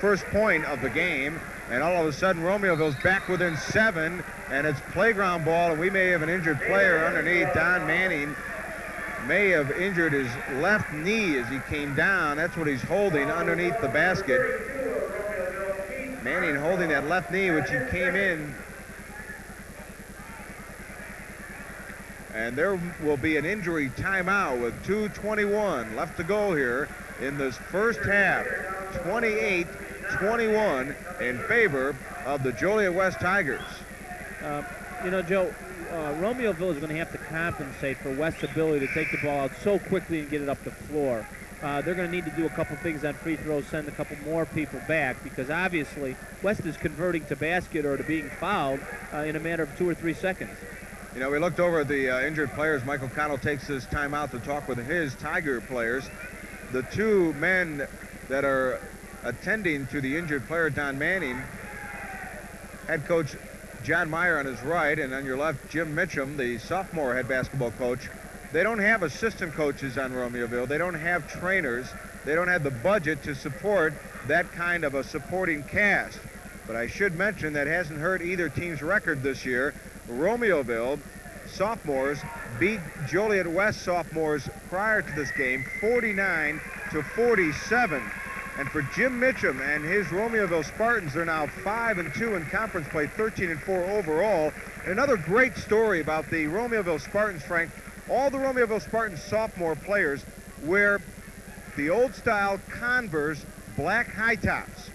first point of the game, and all of a sudden Romeoville's back within 7, and it's playground ball, and we may have an injured player underneath. Don Manning may have injured his left knee as he came down. That's what he's holding underneath the basket. Manning holding that left knee, which he came in. And there will be an injury timeout with 2:21 left to go here in this first half. 28-21 in favor of the Joliet West Tigers. You know, Joe, Romeoville is going to have to compensate for West's ability to take the ball out so quickly and get it up the floor. They're going to need to do a couple things on free throws, send a couple more people back, because obviously West is converting to basket or to being fouled in a matter of 2 or 3 seconds. You know, we looked over at the injured players. Michael Connell takes this time out to talk with his Tiger players. The two men that are attending to the injured player, Don Manning, head coach John Meyer on his right, and on your left, Jim Mitchum, the sophomore head basketball coach. They don't have assistant coaches on Romeoville. They don't have trainers. They don't have the budget to support that kind of a supporting cast. But I should mention that hasn't hurt either team's record this year. Romeoville sophomores beat Joliet West sophomores prior to this game 49-47. And for Jim Mitchum and his Romeoville Spartans, they're now 5-2 in conference play, 13-4 overall. And another great story about the Romeoville Spartans, Frank. All the Romeoville Spartans sophomore players wear the old-style Converse black high tops.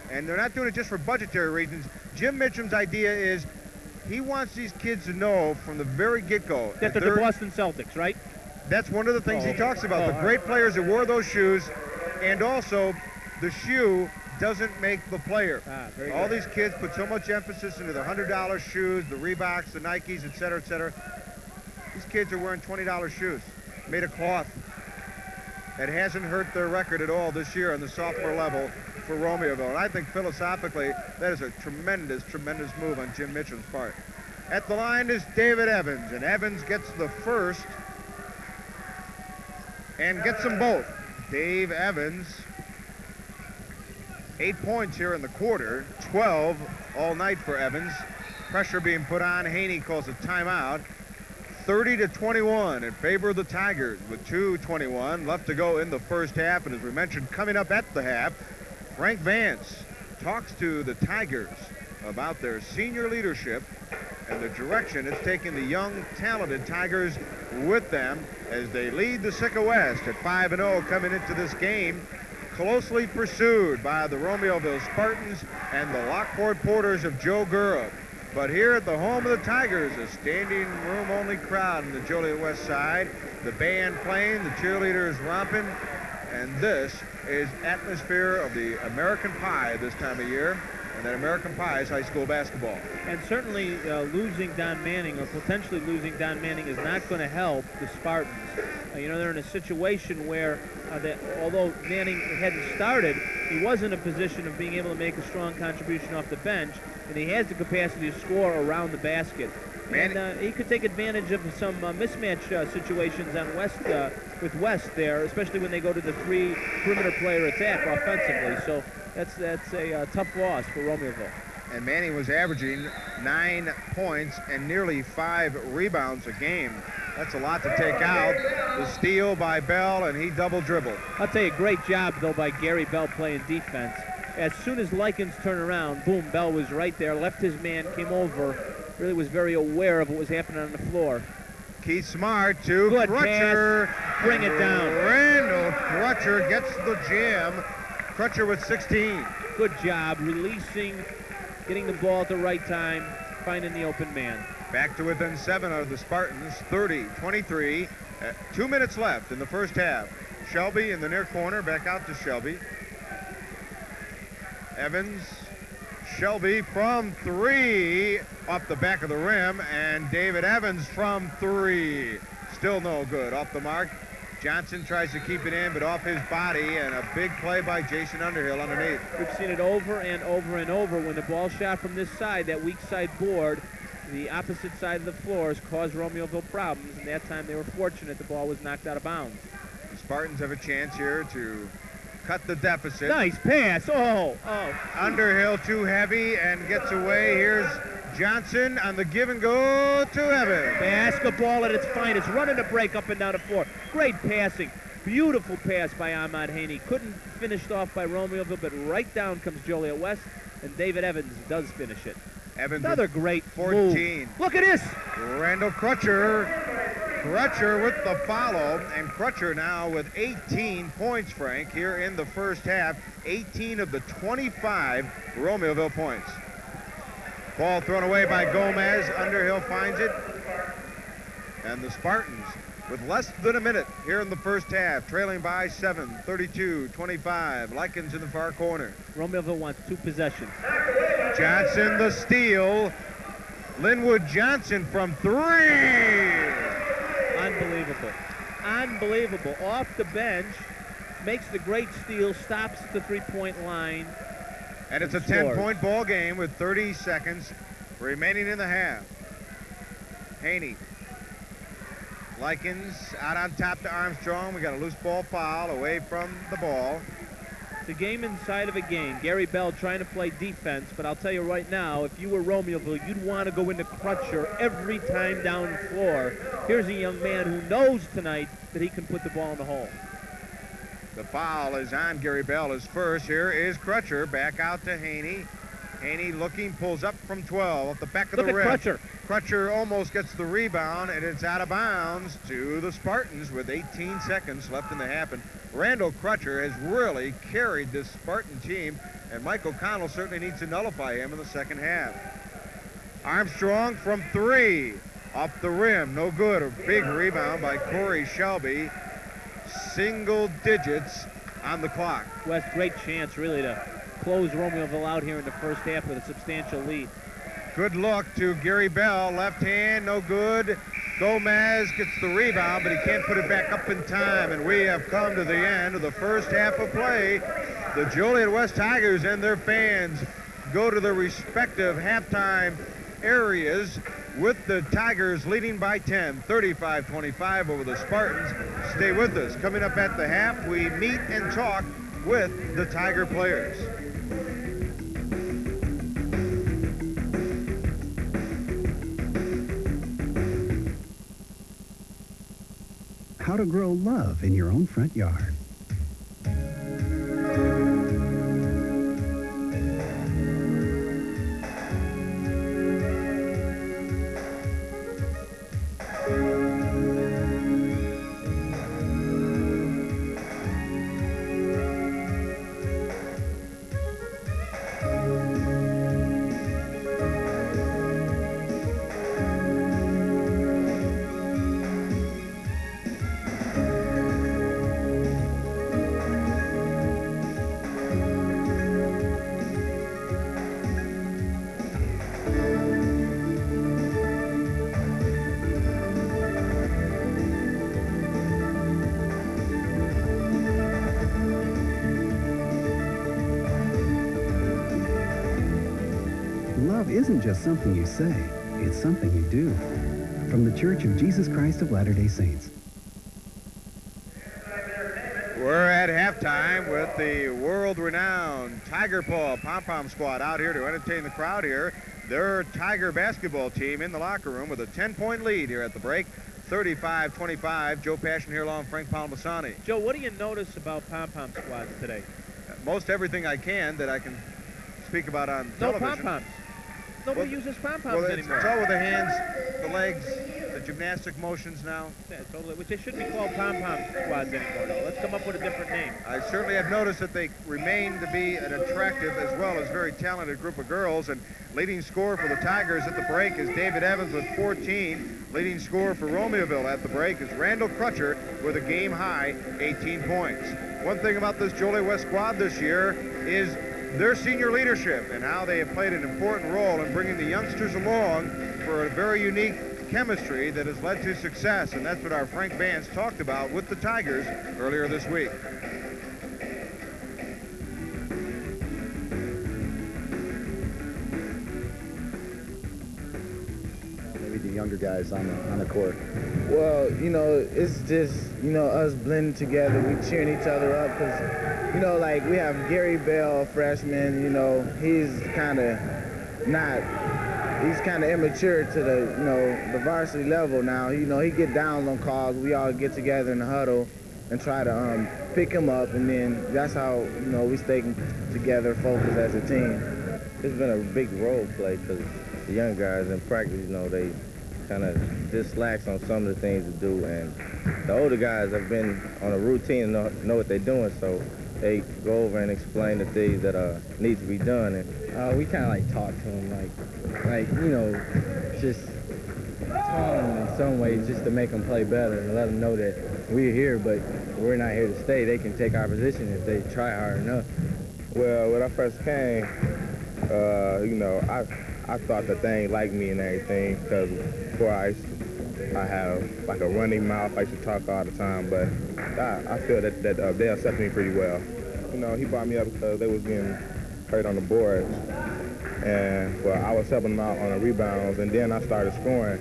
And they're not doing it just for budgetary reasons. Jim Mitchum's idea is he wants these kids to know from the very get-go that they're the Boston Celtics, right? That's one of the things he talks about. The great players that wore those shoes, and also the shoe doesn't make the player. All these kids put so much emphasis into the $100 shoes, the Reeboks, the Nikes, et cetera, et cetera. These kids are wearing $20 shoes made of cloth. It hasn't hurt their record at all this year on the sophomore level for Romeoville. And I think philosophically, that is a tremendous, tremendous move on Jim Mitchum's part. At the line is David Evans, and Evans gets the first and gets them both. Dave Evans, 8 points here in the quarter, 12 all night for Evans. Pressure being put on. Haney calls a timeout. 30-21 in favor of the Tigers with 2:21 left to go in the first half. And as we mentioned, coming up at the half, Frank Vance talks to the Tigers about their senior leadership and the direction it's taking the young, talented Tigers with them as they lead the Sika West at 5-0 coming into this game, closely pursued by the Romeoville Spartans and the Lockport Porters of Joe Gura. But here at the home of the Tigers, a standing room only crowd on the Joliet West side, the band playing, the cheerleaders romping, and this is atmosphere of the American Pie this time of year, and that American Pie is high school basketball. And certainly losing Don Manning, or potentially losing Don Manning, is not going to help the Spartans. You know, they're in a situation where, although Manning hadn't started, he was in a position of being able to make a strong contribution off the bench, and he has the capacity to score around the basket. And he could take advantage of some mismatch situations on West with West there, especially when they go to the three perimeter player attack offensively. So that's a tough loss for Romeoville. And Manning was averaging 9 points and nearly 5 rebounds a game. That's a lot to take out. The steal by Bell, and he double dribbled. I'll tell you, great job, though, by Gary Bell playing defense. As soon as Likens turned around, boom, Bell was right there, left his man, came over, really was very aware of what was happening on the floor. Keith Smart to Good Crutcher. Pass. Bring it down. Randall Crutcher gets the jam. Crutcher with 16. Good job releasing, getting the ball at the right time, finding the open man. Back to within 7 of the Spartans, 30-23. 2 minutes left in the first half. Shelby in the near corner, back out to Shelby. Evans, Shelby from 3 off the back of the rim, and David Evans from 3. Still no good. Off the mark. Johnson tries to keep it in, but off his body, and a big play by Jason Underhill underneath. We've seen it over and over and over. When the ball shot from this side, that weak side board, the opposite side of the floor has caused Romeoville problems, and that time they were fortunate the ball was knocked out of bounds. The Spartans have a chance here to cut the deficit. Nice pass. Oh. Underhill too heavy and gets away. Here's Johnson on the give and go to Evans. Basketball at its finest, running to break up and down the floor. Great passing. Beautiful pass by Ahmad Haney. Couldn't finish off by Romeoville, but right down comes Joliet West, and David Evans does finish it. Evans another great 14. Move. Look at this. Randall Crutcher. Crutcher with the follow, and Crutcher now with 18 points, Frank, here in the first half. 18 of the 25 Romeoville points. Ball thrown away by Gomez. Underhill finds it. And the Spartans, with less than a minute here in the first half, trailing by 7, 32-25. Likens in the far corner. Romeoville wants 2 possessions. Johnson the steal. Linwood Johnson from 3. Unbelievable. Unbelievable. Off the bench, makes the great steal, stops at the three-point line. And it's a 10-point ball game with 30 seconds remaining in the half. Haney. Likens out on top to Armstrong. We got a loose ball foul away from the ball. It's a game inside of a game. Gary Bell trying to play defense, but I'll tell you right now, if you were Romeoville, you'd want to go into Crutcher every time down the floor. Here's a young man who knows tonight that he can put the ball in the hole. The foul is on Gary Bell, his first. Here is Crutcher, back out to Haney. Haney looking, pulls up from 12 at the back of the rim. Look at Crutcher. Crutcher almost gets the rebound, and it's out of bounds to the Spartans with 18 seconds left in the half. And Randall Crutcher has really carried this Spartan team, and Mike O'Connell certainly needs to nullify him in the second half. Armstrong from 3, off the rim, no good. A big rebound by Corey Shelby. Single digits on the clock. West, great chance really to close Romeoville out here in the first half with a substantial lead. Good look to Gary Bell, left hand, no good. Gomez gets the rebound, but he can't put it back up in time, and we have come to the end of the first half of play. The Joliet West Tigers and their fans go to their respective halftime areas with the Tigers leading by 10, 35-25 over the Spartans. Stay with us. Coming up at the half, we meet and talk with the Tiger players. How to grow love in your own front yard. Love isn't just something you say, it's something you do. From the Church of Jesus Christ of Latter-day Saints. We're at halftime with the world-renowned Tiger Paw Pom-Pom Squad out here to entertain the crowd here. Their Tiger basketball team in the locker room with a 10-point lead here at the break. 35-25. Joe Passion here along Frank Palmasani. Joe, what do you notice about Pom-Pom squads today? Most everything I can that I can speak about on television. No pom-poms. Nobody uses pom-poms anymore. It's all with the hands, the legs, the gymnastic motions now. Yeah, totally. Which they shouldn't be called pom-pom squads anymore, though. Let's come up with a different name. I certainly have noticed that they remain to be an attractive as well as very talented group of girls. And leading scorer for the Tigers at the break is David Evans with 14. Leading scorer for Romeoville at the break is Randall Crutcher with a game-high 18 points. One thing about this Joliet West squad this year is their senior leadership and how they have played an important role in bringing the youngsters along for a very unique chemistry that has led to success, and that's what our Frank Vance talked about with the Tigers earlier this week. Maybe the younger guys on the court. Well, you know, it's just, you know, us blending together. We cheering each other up because, you know, like we have Gary Bell, freshman, you know, he's kind of immature to the, you know, the varsity level now. You know, he get down on calls. We all get together in the huddle and try to pick him up, and then that's how, you know, we stay together, focused as a team. It's been a big role play because the young guys in practice, you know, they kind of just slacks on some of the things to do, and the older guys have been on a routine and know what they're doing, so they go over and explain the things that need to be done. And we kind of like talk to them, like you know, just taunt them in some ways just to make them play better and let them know that we're here, but we're not here to stay. They can take our position if they try hard enough. Well, when I first came, you know, I thought that they ain't like me and everything because before I have like a running mouth. I used to talk all the time, but I feel that they accept me pretty well. You know, he brought me up because they was getting hurt on the boards, and well, I was helping them out on the rebounds, and then I started scoring.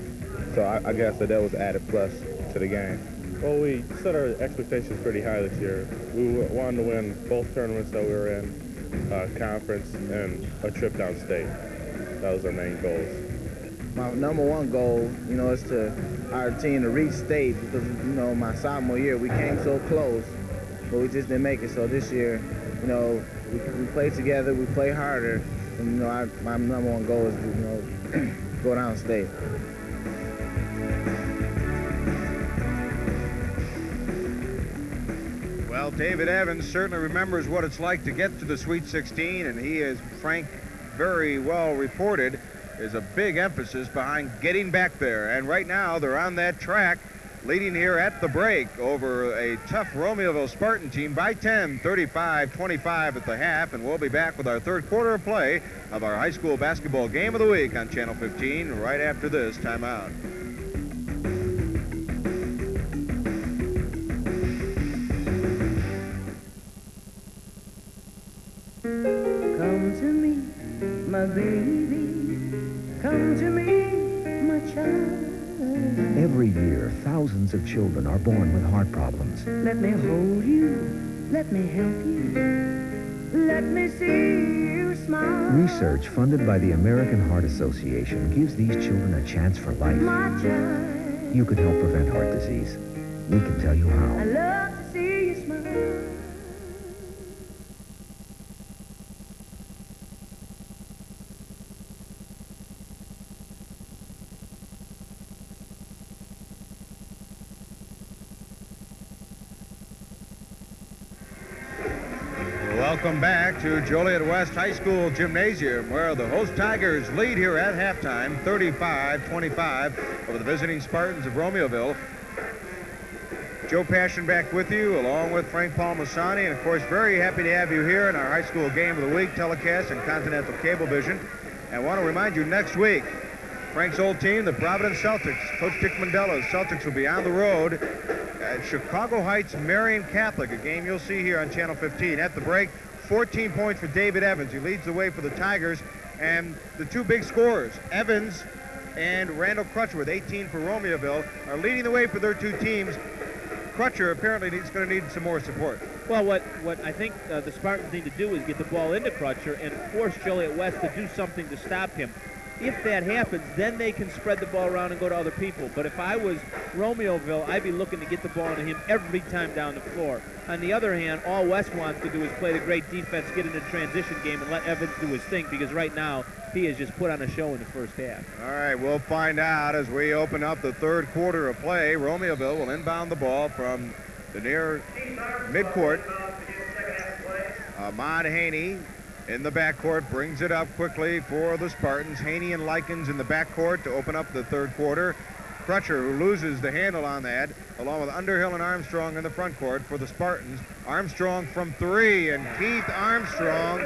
So I guess that was added plus to the game. Well, we set our expectations pretty high this year. We wanted to win both tournaments that we were in, conference and a trip downstate. That was our main goals. My number one goal, you know, is to our team to reach state because, you know, my sophomore year we came so close, but we just didn't make it. So this year, you know, we play together, we play harder, and you know, my number one goal is to, you know, go down state. Well, David Evans certainly remembers what it's like to get to the Sweet 16, and he is, Frank, very well reported, is a big emphasis behind getting back there. And right now, they're on that track, leading here at the break over a tough Romeoville Spartan team by 10, 35-25 at the half, and we'll be back with our third quarter of play of our high school basketball game of the week on Channel 15 right after this timeout. Come to me, my baby. Come to me, my child. Every year, thousands of children are born with heart problems. Let me hold you. Let me help you. Let me see you smile. Research funded by the American Heart Association gives these children a chance for life. My child. You could help prevent heart disease. We can tell you how. I love to see you smile. Welcome back to Joliet West High School Gymnasium, where the host Tigers lead here at halftime, 35-25 over the visiting Spartans of Romeoville. Joe Passion back with you, along with Frank Palmasani, and of course, very happy to have you here in our high school game of the week telecast on Continental Cablevision. And want to remind you, next week, Frank's old team, the Providence Celtics, Coach Dick Mandella's Celtics will be on the road at Chicago Heights Marian Catholic, a game you'll see here on Channel 15. At the break, 14 points for David Evans. He leads the way for the Tigers, and the two big scorers, Evans and Randall Crutcher with 18 for Romeoville, are leading the way for their two teams. Crutcher apparently is going to need some more support. Well, what I think the Spartans need to do is get the ball into Crutcher and force Joliet West to do something to stop him. If that happens, then they can spread the ball around and go to other people. But if I was Romeoville, I'd be looking to get the ball into him every time down the floor. On the other hand, all West wants to do is play the great defense, get in a transition game, and let Evans do his thing, because right now he has just put on a show in the first half. All right, we'll find out as we open up the third quarter of play. Romeoville will inbound the ball from the near midcourt. Ahmad Haney in the backcourt brings it up quickly for the Spartans. Haney and Likens in the backcourt to open up the third quarter. Crutcher, who loses the handle on that, along with Underhill and Armstrong in the front court for the Spartans. Armstrong from three, and Keith Armstrong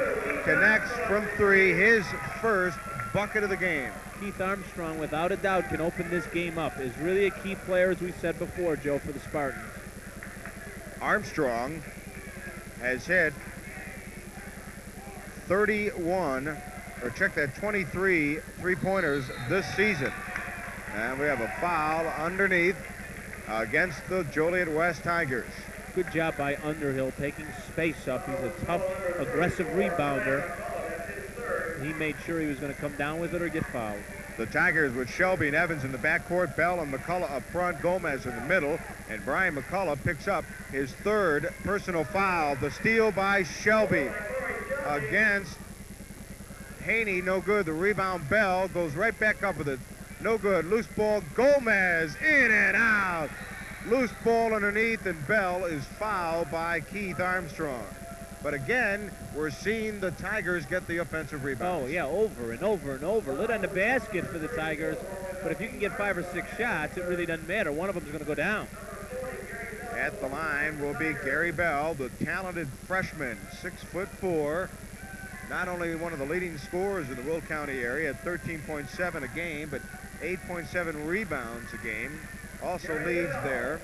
connects from three, his first bucket of the game. Keith Armstrong, without a doubt, can open this game up. Is really a key player, as we said before, Joe, for the Spartans. Armstrong has hit 31, or check that, 23 three-pointers this season. And we have a foul underneath against the Joliet West Tigers. Good job by Underhill taking space up. He's a tough, aggressive rebounder. He made sure he was going to come down with it or get fouled. The Tigers with Shelby and Evans in the backcourt, Bell and McCullough up front, Gomez in the middle, and Brian McCullough picks up his third personal foul. The steal by Shelby against Haney, no good. The rebound, Bell goes right back up with it. No good. Loose ball, Gomez in and out. Loose ball underneath, and Bell is fouled by Keith Armstrong. But again, we're seeing the Tigers get the offensive rebound. Oh, yeah, over and over and over. Lit on the basket for the Tigers, but if you can get 5 or 6 shots, it really doesn't matter. One of them is going to go down. At the line will be Gary Bell, the talented freshman, 6'4", not only one of the leading scorers in the Will County area at 13.7 a game, but 8.7 rebounds a game. Also leads there.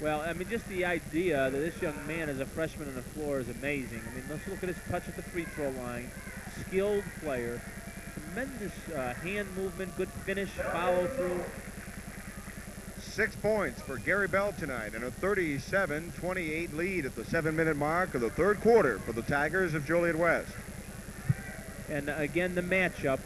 Well, I mean, just the idea that this young man is a freshman on the floor is amazing. I mean, let's look at his touch at the free throw line. Skilled player. Tremendous hand movement, good finish, follow through. 6 points for Gary Bell tonight and a 37-28 lead at the 7-minute mark of the third quarter for the Tigers of Joliet West. And again, the matchup,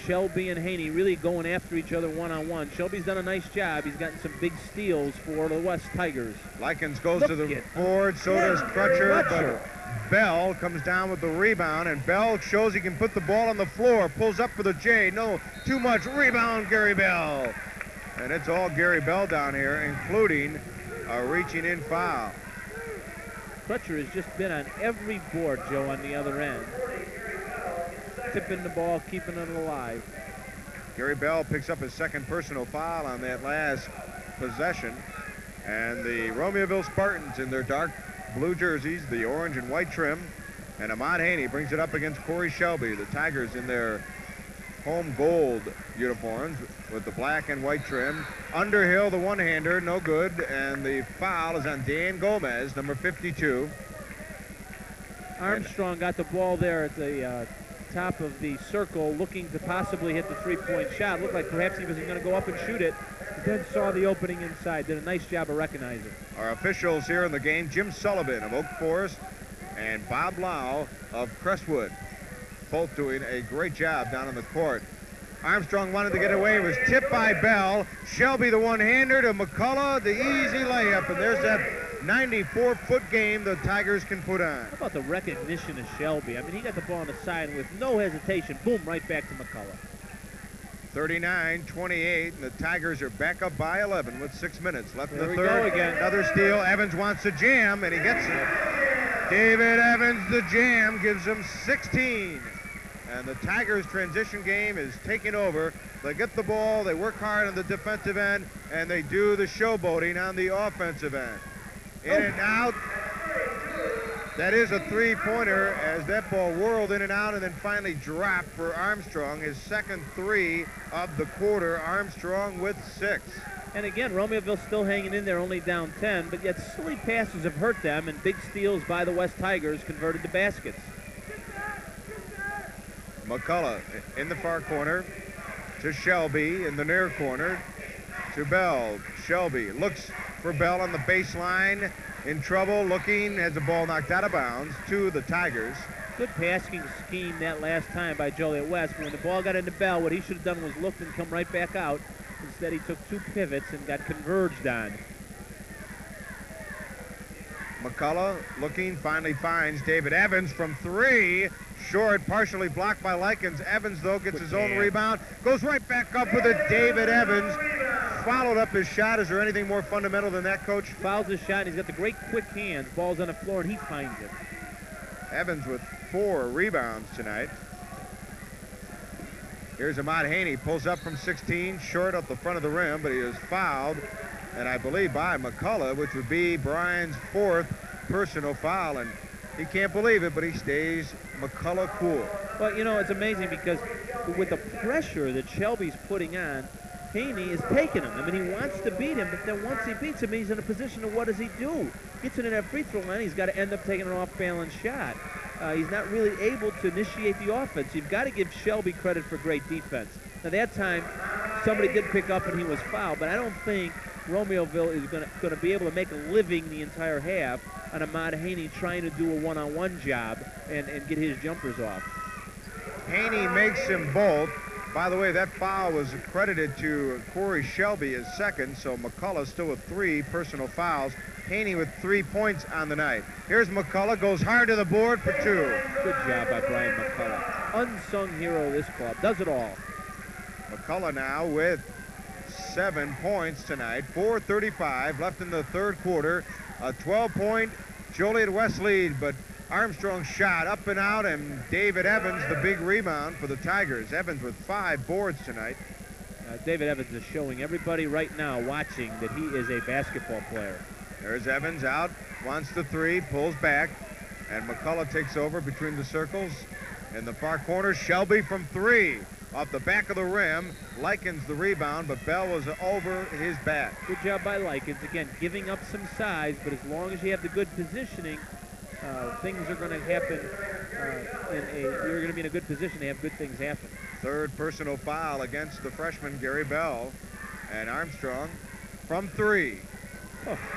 Shelby and Haney really going after each other one-on-one. Shelby's done a nice job. He's gotten some big steals for the West Tigers. Likens goes to the board, so does Crutcher, but Bell comes down with the rebound, and Bell shows he can put the ball on the floor, pulls up for the J. No, too much rebound, Gary Bell. And it's all Gary Bell down here, including a reaching in foul. Crutcher has just been on every board, Joe, on the other end. Tipping the ball, keeping it alive. Gary Bell picks up his second personal foul on that last possession. And the Romeoville Spartans in their dark blue jerseys, the orange and white trim. And Ahmad Haney brings it up against Corey Shelby. The Tigers in their home gold uniforms with the black and white trim. Underhill, the one-hander, no good. And the foul is on Dan Gomez, number 52. Armstrong got the ball there at the top of the circle, looking to possibly hit the three-point shot. Looked like perhaps he was going to go up and shoot it, but then saw the opening inside. Did a nice job of recognizing. Our officials here in the game, Jim Sullivan of Oak Forest and Bob Lau of Crestwood, both doing a great job down on the court. Armstrong wanted to get away, was tipped by Bell. Shelby, the one-hander to McCullough, the easy layup, and there's that 94-foot game the Tigers can put on. How about the recognition of Shelby? I mean, he got the ball on the side and with no hesitation, boom, right back to McCullough. 39-28, and the Tigers are back up by 11 with 6 minutes left in the third. There we go again. Another steal. Evans wants to jam, and he gets it. David Evans, the jam, gives him 16. And the Tigers' transition game is taking over. They get the ball, they work hard on the defensive end, and they do the showboating on the offensive end. In and out. That is a three-pointer as that ball whirled in and out and then finally dropped for Armstrong. His second three of the quarter. Armstrong with 6. And again, Romeoville still hanging in there, only down 10, but yet silly passes have hurt them, and big steals by the West Tigers converted to baskets. McCullough in the far corner to Shelby in the near corner to Bell. Shelby looks for Bell on the baseline, in trouble, looking, has the ball knocked out of bounds to the Tigers. Good passing scheme that last time by Joliet West. When the ball got into Bell, what he should have done was looked and come right back out. Instead, he took 2 pivots and got converged on. McCullough looking, finally finds David Evans from 3. Short, partially blocked by Likens. Evans, though, gets his own rebound. Goes right back up with it. David Evans followed up his shot. Is there anything more fundamental than that, Coach? Fouls his shot, and he's got the great quick hands. Ball's on the floor, and he finds it. Evans with 4 rebounds tonight. Here's Ahmad Haney. Pulls up from 16. Short up the front of the rim, but he is fouled, and I believe by McCullough, which would be Brian's 4th personal foul. And he can't believe it, but he stays McCullough cool. Well, you know, it's amazing because with the pressure that Shelby's putting on, Haney is taking him. I mean, he wants to beat him, but then once he beats him, he's in a position of what does he do? Gets it in that free throw line, he's got to end up taking an off-balance shot. He's not really able to initiate the offense. You've got to give Shelby credit for great defense. Now, that time, somebody did pick up and he was fouled, but I don't think Romeoville is going to be able to make a living the entire half on Ahmad Haney trying to do a one-on-one job and get his jumpers off. Haney makes them both. By the way, that foul was credited to Corey Shelby as second, so McCullough still with 3 personal fouls. Haney with 3 points on the night. Here's McCullough, goes hard to the board for 2. Good job by Brian McCullough. Unsung hero of this club, does it all. McCullough now with 7 points tonight, 4:35 left in the third quarter. A 12-point Joliet West lead, but Armstrong shot up and out, and David Evans, the big rebound for the Tigers. Evans with 5 boards tonight. David Evans is showing everybody right now watching that he is a basketball player. There's Evans out, wants the 3, pulls back. And McCullough takes over between the circles. In the far corner, Shelby from 3. Off the back of the rim, Likens the rebound, but Bell was over his bat. Good job by Likens. Again, giving up some size, but as long as you have the good positioning, things are going to happen. You're going to be in a good position to have good things happen. Third personal foul against the freshman, Gary Bell. And Armstrong from 3.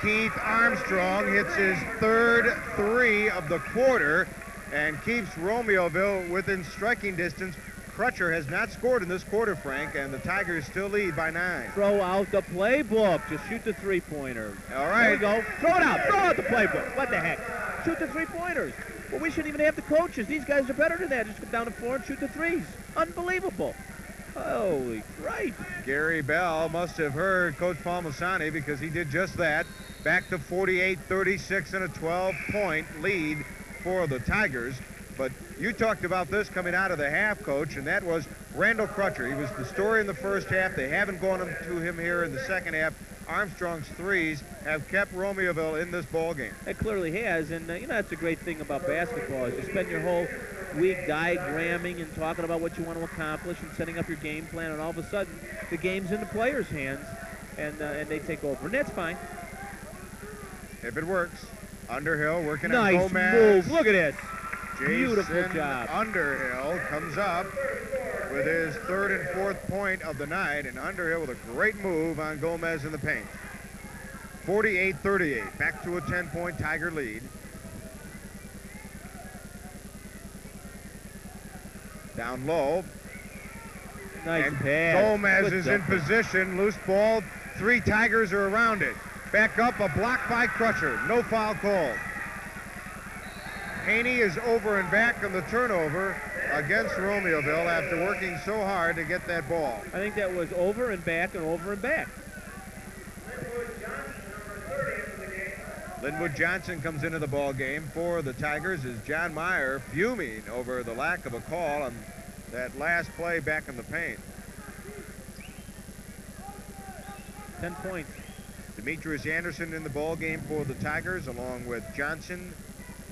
Keith Armstrong hits his third 3 of the quarter and keeps Romeoville within striking distance. Crutcher has not scored in this quarter, Frank, and the Tigers still lead by 9. Throw out the playbook. Just shoot the three-pointer. All right. There we go. Throw it out. Throw out the playbook. What the heck? Shoot the three-pointers. Well, we shouldn't even have the coaches. These guys are better than that. Just come down the floor and shoot the threes. Unbelievable. Holy Christ. Gary Bell must have heard Coach Palmisani because he did just that. Back to 48-36 and a 12-point lead for the Tigers. But you talked about this coming out of the half, Coach, and that was Randall Crutcher. He was the story in the first half. They haven't gone to him here in the second half. Armstrong's threes have kept Romeoville in this ball game. It clearly has, and that's a great thing about basketball is you spend your whole week diagramming and talking about what you want to accomplish and setting up your game plan, and all of a sudden the game's in the players' hands, and they take over, and that's fine. If it works, Underhill working nice on Gomez. Move. Look at this. Jason Beautiful job. Underhill comes up with his third and fourth point of the night, and Underhill with a great move on Gomez in the paint. 48-38, back to a 10-point Tiger lead. Down low. Nice and pass. Gomez is in position, loose ball. 3 Tigers are around it. Back up, a block by Crutcher. No foul called. Haney is over and back on the turnover against Romeoville after working so hard to get that ball. I think that was over and back and over and back. Linwood Johnson comes into the ball game for the Tigers as John Meyer fuming over the lack of a call on that last play back in the paint. 10 points. Demetrius Anderson in the ball game for the Tigers, along with Johnson,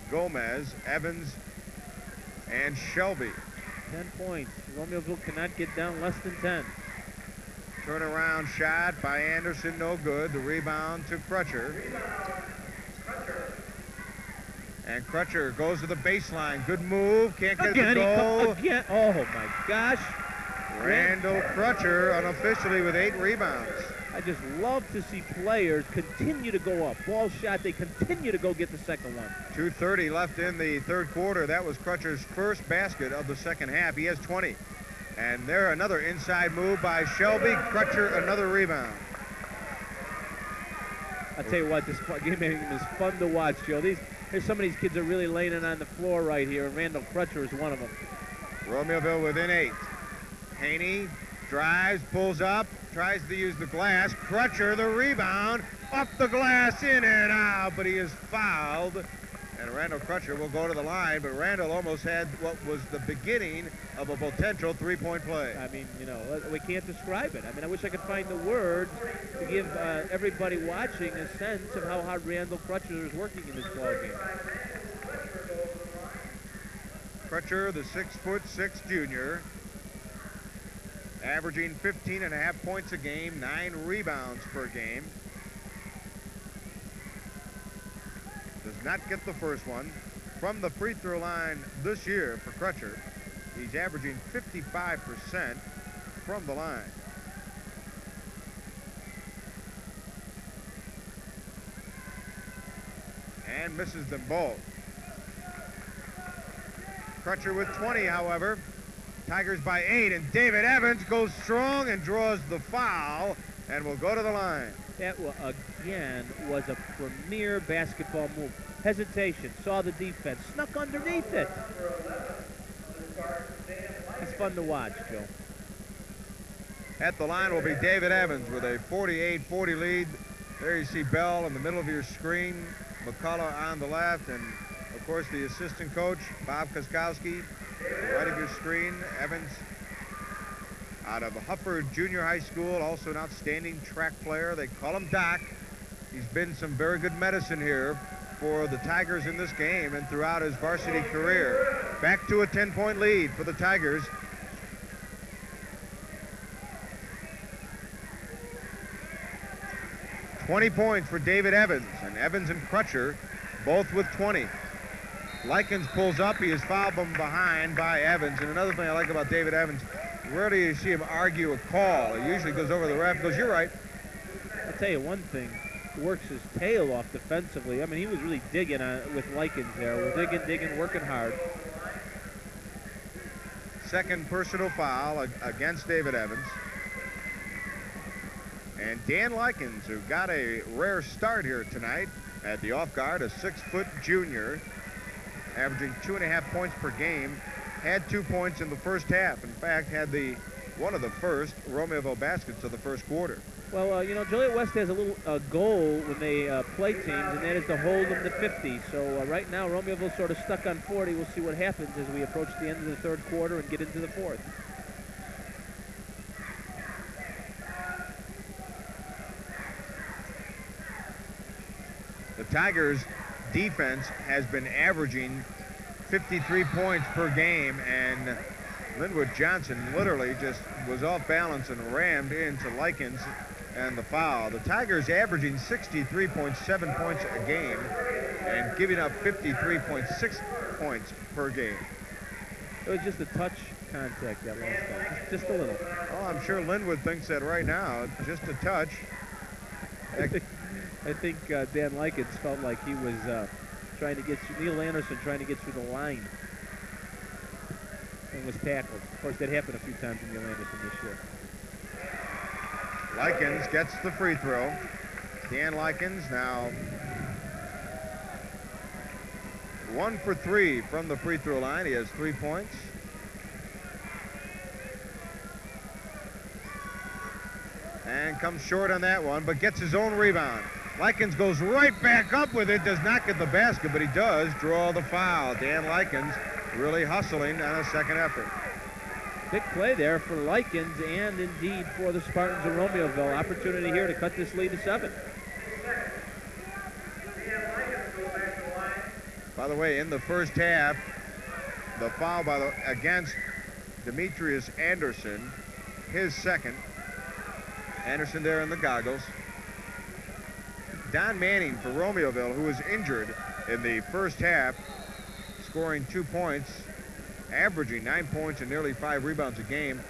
Gomez, Evans, and Shelby. 10 points. Romeoville cannot get down less than 10. Turnaround shot by Anderson, no good. The rebound to Crutcher. And Crutcher goes to the baseline. Good move. Can't get the goal. Again. Oh, my gosh. Randall Crutcher unofficially with 8 rebounds. I just love to see players continue to go up. Ball shot, they continue to go get the second one. 2:30 left in the third quarter. That was Crutcher's first basket of the second half. He has 20. And there another inside move by Shelby. Crutcher another rebound. I'll tell you what, this game is fun to watch, Joe. There's some of these kids are really laying it on the floor right here, and Randall Crutcher is one of them. Romeoville within 8. Haney drives, pulls up, tries to use the glass. Crutcher, the rebound, up the glass, in and out, but he is fouled. And Randall Crutcher will go to the line, but Randall almost had what was the beginning of a potential 3-point play. I mean, we can't describe it. I mean, I wish I could find the words to give everybody watching a sense of how hard Randall Crutcher is working in this ball game. Crutcher, the 6'6" junior, averaging 15.5 points a game, 9 rebounds per game. Does not get the first one. From the free throw line this year for Crutcher, he's averaging 55% from the line. And misses them both. Crutcher with 20, however. Tigers by 8, and David Evans goes strong and draws the foul and will go to the line. That, again, was a premier basketball move. Hesitation, saw the defense, snuck underneath it. He's fun to watch, Joe. At the line will be David Evans with a 48-40 lead. There you see Bell in the middle of your screen, McCullough on the left, and, of course, the assistant coach, Bob Koskowski, right of your screen. Evans out of Hufford Junior High School, also an outstanding track player. They call him Doc. He's been some very good medicine here for the Tigers in this game and throughout his varsity career. Back to a 10-point lead for the Tigers. "20 points for David Evans, and Evans and Crutcher both with 20. Likens pulls up. He is fouled from behind by Evans. And another thing I like about David Evans, rarely do you see him argue a call. He usually goes over to the ref and goes, "You're right." I'll tell you one thing. He works his tail off defensively. I mean, he was really digging with Likens there. We're digging, working hard. Second personal foul against David Evans. And Dan Likens, who got a rare start here tonight at the off guard, a 6-foot junior, averaging 2.5 points per game, had 2 points in the first half. In fact, had one of the first Romeoville baskets of the first quarter. Well, you know, Joliet West has a little goal when they play teams, and that is to hold them to 50. So right now, Romeoville's sort of stuck on 40. We'll see what happens as we approach the end of the third quarter and get into the fourth. The Tigers' defense has been averaging 53 points per game, and Linwood Johnson literally just was off balance and rammed into Likens and the foul. The Tigers averaging 63.7 points a game and giving up 53.6 points per game. It was just a touch contact that last time, just a little. Oh, I'm sure Linwood thinks that right now, just a touch. I think Dan Likens felt like he was trying to get through, Neil Anderson trying to get through the line and was tackled. Of course, that happened a few times in Neil Anderson this year. Likens gets the free throw. Dan Likens now 1 for 3 from the free throw line. He has 3 points. And comes short on that one, but gets his own rebound. Likens goes right back up with it, does not get the basket, but he does draw the foul. Dan Likens really hustling on a second effort. Big play there for Likens and indeed for the Spartans of Romeoville. Opportunity here to cut this lead to 7. By the way, in the first half, the foul against Demetrius Anderson, his second. Anderson there in the goggles. Don Manning for Romeoville, who was injured in the first half, scoring 2 points, averaging 9 points and nearly 5 rebounds a game,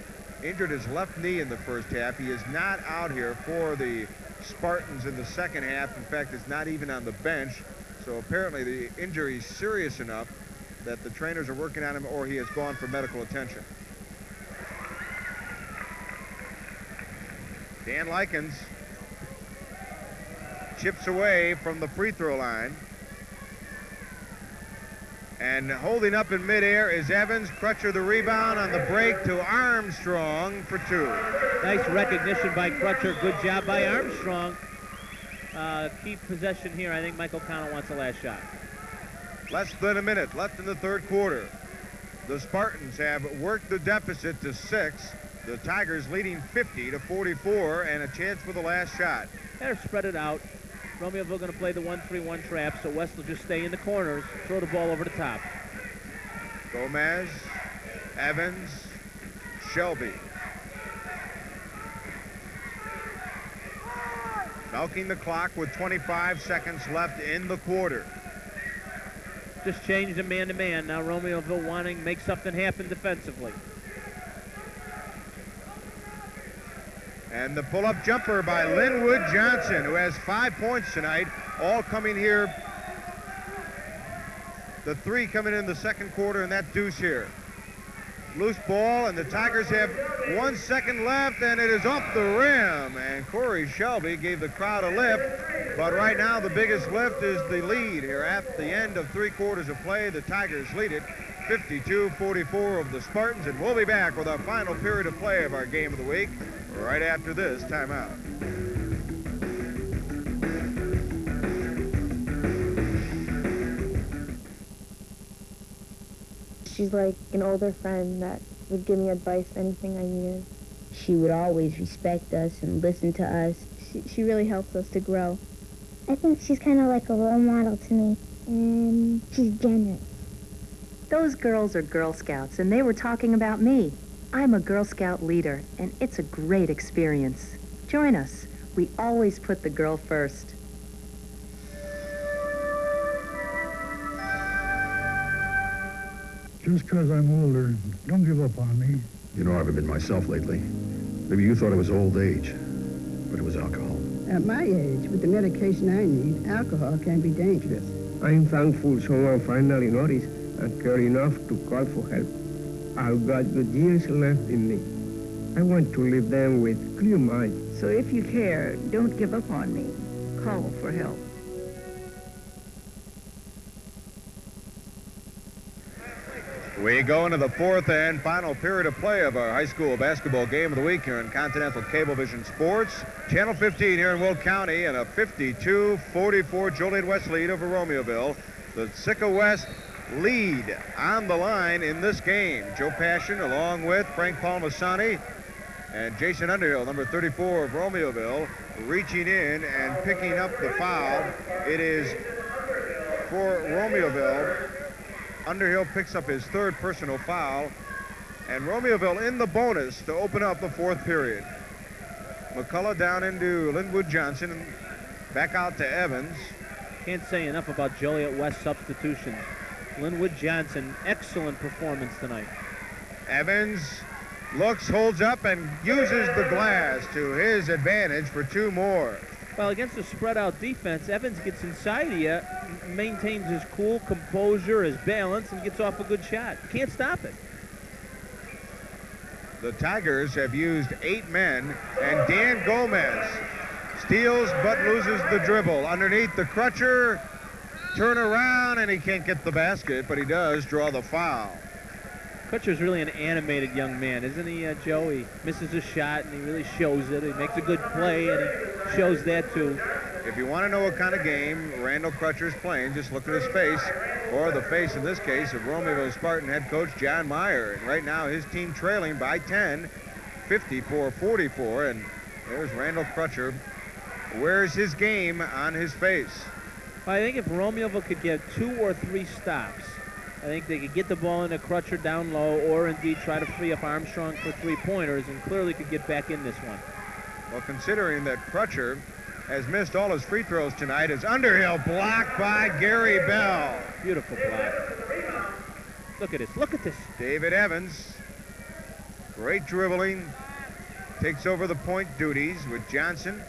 injured his left knee in the first half. He is not out here for the Spartans in the second half. In fact, is not even on the bench. So apparently the injury is serious enough that the trainers are working on him, or he has gone for medical attention. Dan Likens chips away from the free throw line. And holding up in midair is Evans. Crutcher the rebound on the break to Armstrong for 2. Nice recognition by Crutcher. Good job by Armstrong. Keep possession here. I think Michael Connell wants the last shot. Less than a minute left in the third quarter. The Spartans have worked the deficit to 6. The Tigers leading 50-44 and a chance for the last shot. They're spread it out. Romeoville going to play the 1-3-1 trap, so West will just stay in the corners, throw the ball over the top. Gomez, Evans, Shelby. Milking the clock with 25 seconds left in the quarter. Just changed to man-to-man. Now Romeoville wanting to make something happen defensively. And the pull-up jumper by Linwood Johnson, who has 5 points tonight, all coming here. The 3 coming in the second quarter, and that deuce here. Loose ball, and the Tigers have 1 second left, and it is off the rim. And Corey Shelby gave the crowd a lift, but right now the biggest lift is the lead here at the end of 3 quarters of play. The Tigers lead it 52-44 over the Spartans, and we'll be back with our final period of play of our game of the week right after this timeout. She's like an older friend that would give me advice, anything I needed. She would always respect us and listen to us. She really helps us to grow. I think she's kind of like a role model to me, and she's generous. Those girls are Girl Scouts, and they were talking about me. I'm a Girl Scout leader, and it's a great experience. Join us. We always put the girl first. Just because I'm older, don't give up on me. You know, I haven't been myself lately. Maybe you thought it was old age, but it was alcohol. At my age, with the medication I need, alcohol can be dangerous. I'm thankful someone finally noticed and cared enough to call for help. I've got good years left in me. I want to live them with clear mind. So if you care, don't give up on me. Call for help. We go into the fourth and final period of play of our high school basketball game of the week here in Continental Cablevision Sports. Channel 15 here in Will County, and a 52-44 Joliet West lead over Romeoville. The Sitka West lead on the line in this game. Joe Passion along with Frank Palmasani and Jason Underhill, number 34 of Romeoville, reaching in and picking up the foul. It is for Romeoville. Underhill picks up his third personal foul, and Romeoville in the bonus to open up the fourth period. McCullough down into Linwood Johnson, and back out to Evans. Can't say enough about Joliet West substitutions. Linwood Johnson, excellent performance tonight. Evans looks, holds up, and uses the glass to his advantage for two more. Well, against a spread-out defense, Evans gets inside of you, maintains his cool, composure, his balance, and gets off a good shot. You can't stop it. The Tigers have used 8 men, and Dan Gomez steals but loses the dribble. Underneath the Crutcher, turn around, and he can't get the basket, but he does draw the foul. Crutcher's really an animated young man, isn't he, Joe? He misses a shot, and he really shows it. He makes a good play, and he shows that, too. If you want to know what kind of game Randall Crutcher's playing, just look at his face, or the face, in this case, of Romeoville Spartan head coach John Meyer. And right now, his team trailing by 10, 54-44, and there's Randall Crutcher. Wears his game on his face. I think if Romeoville could get 2 or 3 stops, I think they could get the ball into Crutcher down low, or indeed try to free up Armstrong for 3-pointers, and clearly could get back in this one. Well, considering that Crutcher has missed all his free throws tonight, is Underhill blocked by Gary Bell. Beautiful block. Look at this. Look at this. David Evans, great dribbling, takes over the point duties with Johnson.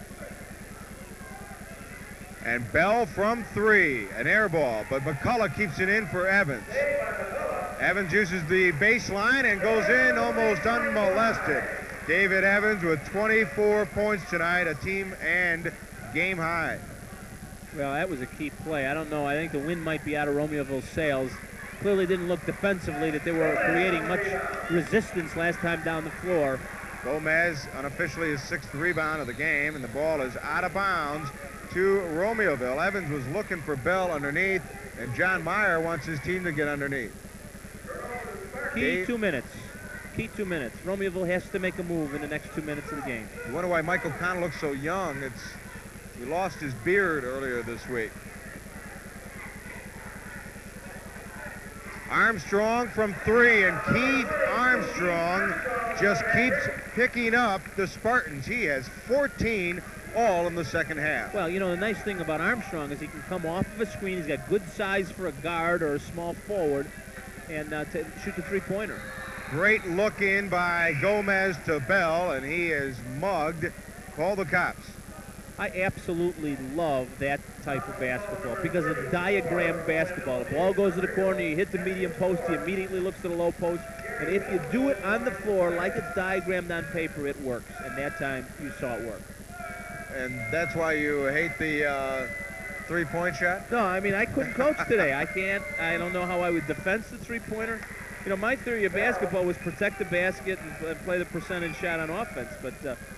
And Bell from 3, an air ball, but McCullough keeps it in for Evans. Evans uses the baseline and goes in almost unmolested. David Evans with 24 points tonight, a team and game high. Well, that was a key play. I don't know. I think the wind might be out of Romeoville's sails. Clearly didn't look defensively that they were creating much resistance last time down the floor. Gomez, unofficially his 6th rebound of the game, and the ball is out of bounds to Romeoville. Evans was looking for Bell underneath, and John Meyer wants his team to get underneath. Key 2 minutes. Key 2 minutes. Romeoville has to make a move in the next 2 minutes of the game. You wonder why Michael Connell looks so young. He lost his beard earlier this week. Armstrong from 3, and Keith Armstrong just keeps picking up the Spartans. He has 14 all in the second half. Well, you know, the nice thing about Armstrong is he can come off of a screen. He's got good size for a guard or a small forward, and to shoot the 3-pointer. Great look in by Gomez to Bell, and he is mugged. Call the cops. I absolutely love that type of basketball because it's diagram basketball. The ball goes to the corner, you hit the medium post, he immediately looks to the low post, and if you do it on the floor like it's diagrammed on paper, it works. And that time, you saw it work. And that's why you hate the 3-point shot? No, I mean, I couldn't coach today. I don't know how I would defense the 3-pointer. You know, my theory of basketball was protect the basket and play the percentage shot on offense. But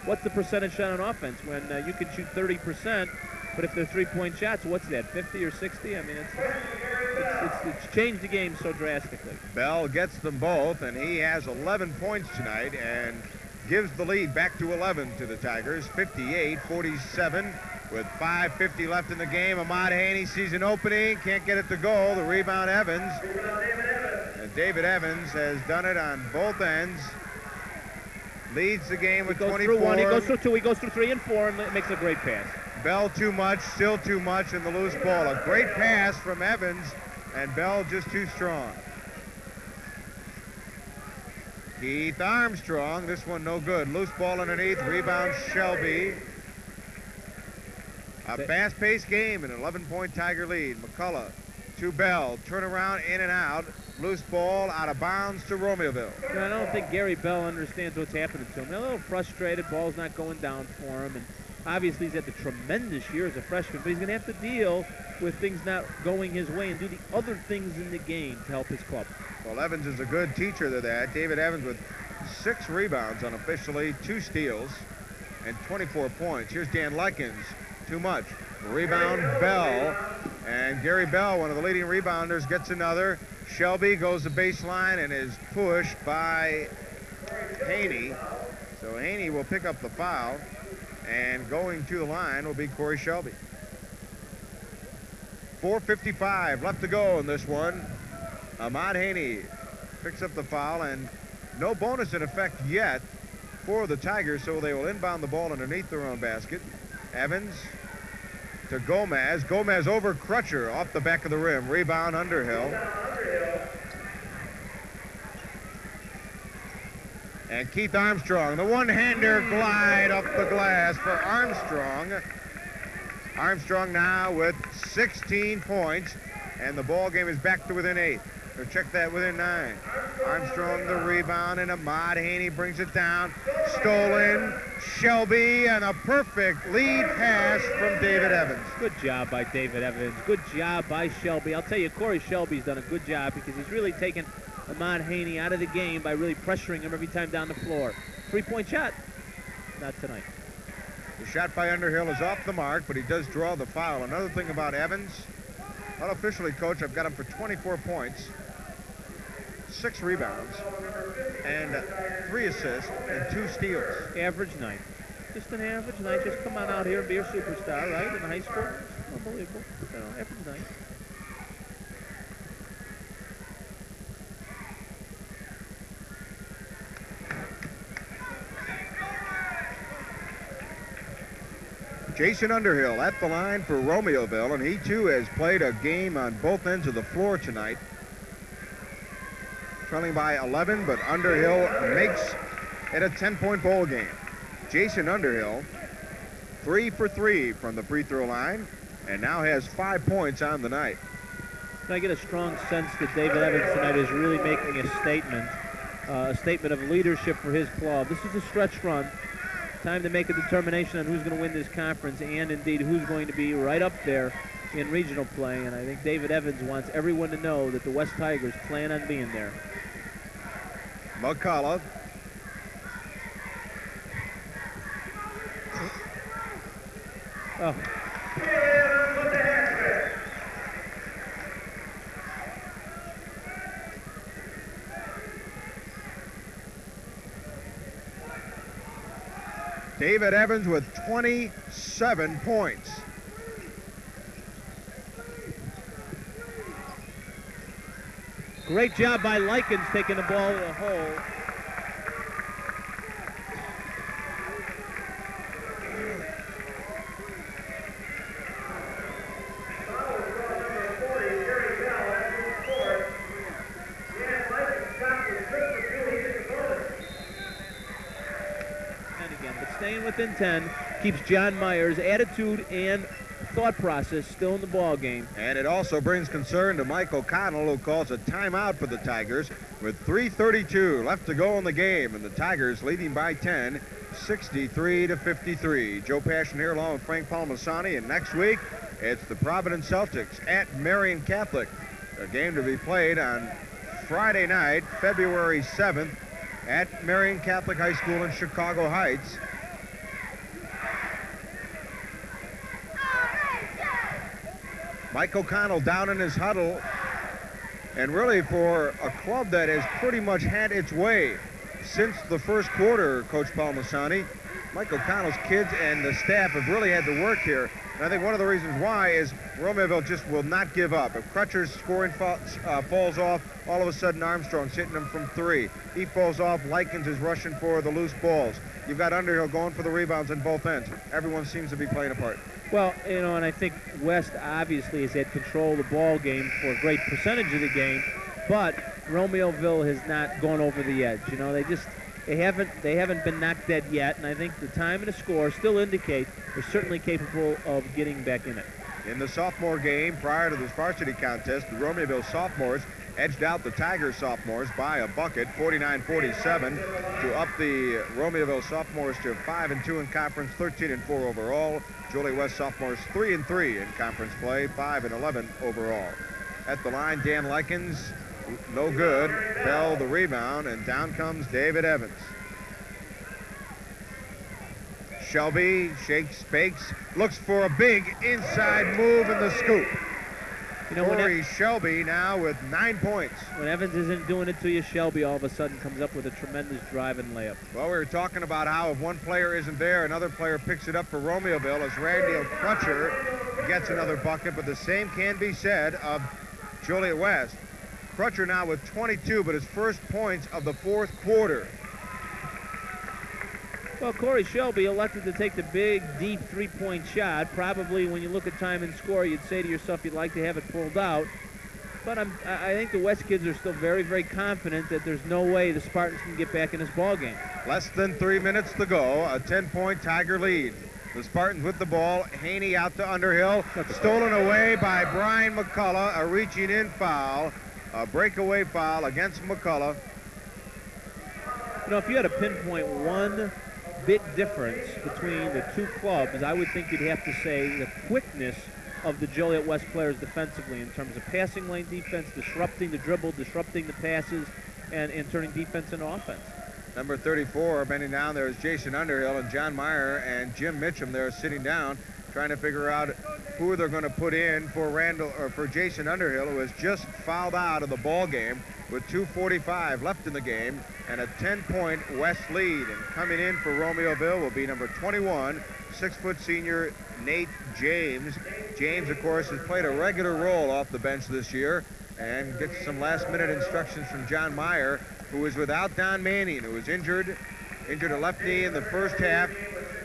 what's the percentage shot on offense when you can shoot 30%, but if they're 3-point shots, what's that, 50 or 60? I mean, it's changed the game so drastically. Bell gets them both, and he has 11 points tonight and gives the lead back to 11 to the Tigers, 58-47. With 5:50 left in the game, Ahmad Haney sees an opening, can't get it to go. The rebound, Evans. And David Evans has done it on both ends. Leads the game with 24. He goes through 1, he goes through 2, he goes through 3 and 4, and makes a great pass. Bell too much, still too much in the loose ball. A great pass from Evans, and Bell just too strong. Keith Armstrong, this one no good. Loose ball underneath, rebound Shelby. A fast-paced game, an 11-point Tiger lead. McCullough to Bell, turnaround, in and out. Loose ball, out of bounds to Romeoville. I don't think Gary Bell understands what's happening to him. They're a little frustrated, ball's not going down for him, and obviously he's had a tremendous year as a freshman, but he's going to have to deal with things not going his way and do the other things in the game to help his club. Well, Evans is a good teacher to that. David Evans with 6 rebounds unofficially, 2 steals, and 24 points. Here's Dan Likens. Too much. Rebound, Bell. And Gary Bell, one of the leading rebounders, gets another. Shelby goes to baseline and is pushed by Haney. So Haney will pick up the foul. And going to the line will be Corey Shelby. 4:55 left to go in this one. Ahmad Haney picks up the foul, and no bonus in effect yet for the Tigers, so they will inbound the ball underneath their own basket. Evans to Gomez. Gomez over Crutcher off the back of the rim. Rebound Underhill. And Keith Armstrong, the one-hander glide off the glass for Armstrong. Armstrong now with 16 points, and the ball game is back to within 8. Or check that, within 9. Armstrong the rebound, and Ahmad Haney brings it down. Stolen, Shelby, and a perfect lead pass from David Evans. Good job by David Evans. Good job by Shelby. I'll tell you, Corey Shelby's done a good job because he's really taken Ahmad Haney out of the game by really pressuring him every time down the floor. 3-point shot. Not tonight. The shot by Underhill is off the mark, but he does draw the foul. Another thing about Evans, unofficially, Coach, I've got him for 24 points, 6 rebounds, and 3 assists, and 2 steals. Average night. Just an average night. Just come on out here and be a superstar, right, in high school. Unbelievable. You know, average night. Jason Underhill at the line for Romeoville, and he too has played a game on both ends of the floor tonight. Trailing by 11, but Underhill makes it a 10-point bowl game. Jason Underhill, 3 for 3 from the free throw line, and now has 5 points on the night. I get a strong sense that David Evans tonight is really making a statement of leadership for his club. This is a stretch run. Time to make a determination on who's going to win this conference and indeed who's going to be right up there in regional play. And I think David Evans wants everyone to know that the West Tigers plan on being there. McCullough. Oh. David Evans with 27 points. Great job by Likens taking the ball to the hole. Staying within 10 keeps John Myers' attitude and thought process still in the ball game. And it also brings concern to Mike O'Connell, who calls a timeout for the Tigers with 3:32 left to go in the game, and the Tigers leading by 10, 63-53. Joe Passion here along with Frank Palmasani, and next week it's the Providence Celtics at Marion Catholic, a game to be played on Friday night, February 7th at Marion Catholic High School in Chicago Heights. Mike O'Connell down in his huddle, and really for a club that has pretty much had its way since the first quarter, Coach Palmasani, Mike O'Connell's kids and the staff have really had to work here. And I think one of the reasons why is Romeoville just will not give up. If Crutcher's scoring falls off, all of a sudden Armstrong's hitting them from 3. He falls off, Likens is rushing for the loose balls. You've got Underhill going for the rebounds on both ends. Everyone seems to be playing a part. Well, you know, and I think West obviously has had control of the ball game for a great percentage of the game, but Romeoville has not gone over the edge. You know, they haven't been knocked dead yet, and I think the time and the score still indicate they're certainly capable of getting back in it. In the sophomore game prior to this varsity contest, the Romeoville sophomores edged out the Tigers sophomores by a bucket, 49-47, to up the Romeoville sophomores to 5-2 in conference, 13-4 overall. Joliet West sophomores 3-3 in conference play, 5-11 overall. At the line, Dan Likens, no good, fell the rebound, and down comes David Evans. Shelby shakes, fakes, looks for a big inside move in the scoop. You know, Corey Shelby now with 9 points. When Evans isn't doing it to you, Shelby all of a sudden comes up with a tremendous drive and layup. Well, we were talking about how if one player isn't there, another player picks it up for Romeoville as Randall Crutcher gets another bucket, but the same can be said of Joliet West. Crutcher now with 22, but his first points of the fourth quarter. Well, Corey Shelby elected to take the big, deep three-point shot. Probably when you look at time and score, you'd say to yourself you'd like to have it pulled out. But I think the West kids are still very, very confident that there's no way the Spartans can get back in this ball game. Less than 3 minutes to go, a 10-point Tiger lead. The Spartans with the ball, Haney out to Underhill, stolen away by Brian McCullough, a reaching in foul, a breakaway foul against McCullough. You know, if you had to pinpoint one big difference between the two clubs, I would think you'd have to say the quickness of the Joliet West players defensively in terms of passing lane defense, disrupting the dribble, disrupting the passes, and turning defense into offense. Number 34 bending down there is Jason Underhill, and John Meyer and Jim Mitchum there sitting down trying to figure out who they're going to put in for Jason Underhill, who has just fouled out of the ball game with 2:45 left in the game and a 10-point West lead. And coming in for Romeoville will be number 21, 6-foot senior Nate James. James, of course, has played a regular role off the bench this year and gets some last-minute instructions from John Meyer, who is without Don Manning, who was injured a left knee in the first half,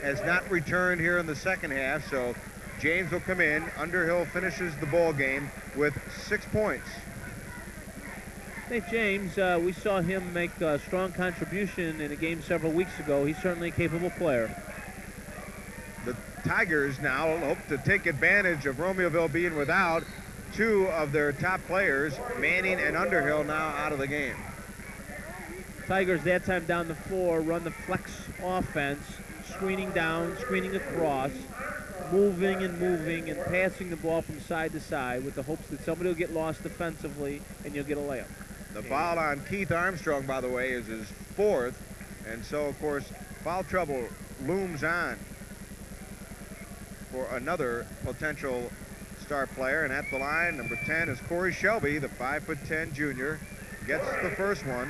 has not returned here in the second half. So James will come in. Underhill finishes the ball game with 6 points. Nate James, we saw him make a strong contribution in a game several weeks ago. He's certainly a capable player. The Tigers now hope to take advantage of Romeoville being without two of their top players, Manning and Underhill, now out of the game. Tigers that time down the floor run the flex offense, screening down, screening across, moving and passing the ball from side to side with the hopes that somebody will get lost defensively and you'll get a layup. The foul on Keith Armstrong, by the way, is his fourth, and so, of course, foul trouble looms on for another potential star player. And at the line, number 10 is Corey Shelby, the 5'10" junior, gets the first one.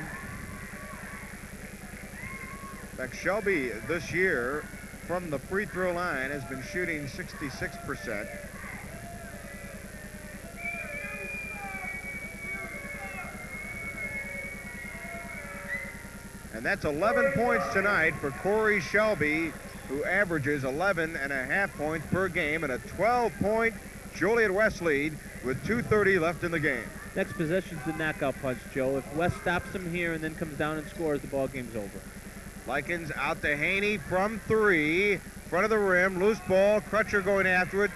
In fact, Shelby this year from the free throw line has been shooting 66%. And that's 11 points tonight for Corey Shelby, who averages 11.5 points per game and a 12-point Joliet West lead with 2:30 left in the game. Next possession's the knockout punch, Joe. If West stops him here and then comes down and scores, the ball game's over. Likens out to Haney from 3, front of the rim, loose ball, Crutcher going after it,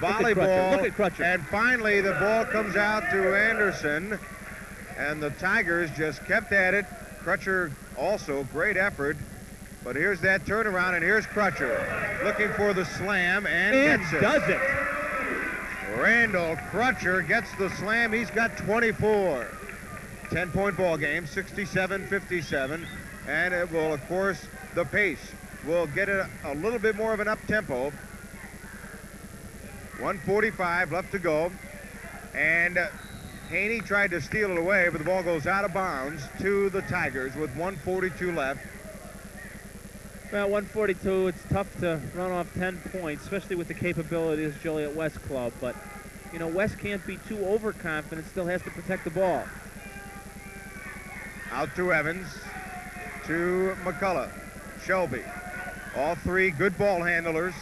volleyball. Look at Crutcher. And finally the ball comes out to Anderson, and the Tigers just kept at it. Crutcher also, great effort, but here's that turnaround, and here's Crutcher looking for the slam and gets it. Does it. Randall Crutcher gets the slam. He's got 24. 10-point ball game, 67-57. And it will, of course, the pace will get it a little bit more of an up-tempo. 1:45 left to go. And Haney tried to steal it away, but the ball goes out of bounds to the Tigers with 1:42 left. Well, 142, it's tough to run off 10 points, especially with the capability of this Joliet West club. But, you know, West can't be too overconfident, still has to protect the ball. Out to Evans, to McCullough, Shelby. All three good ball handlers.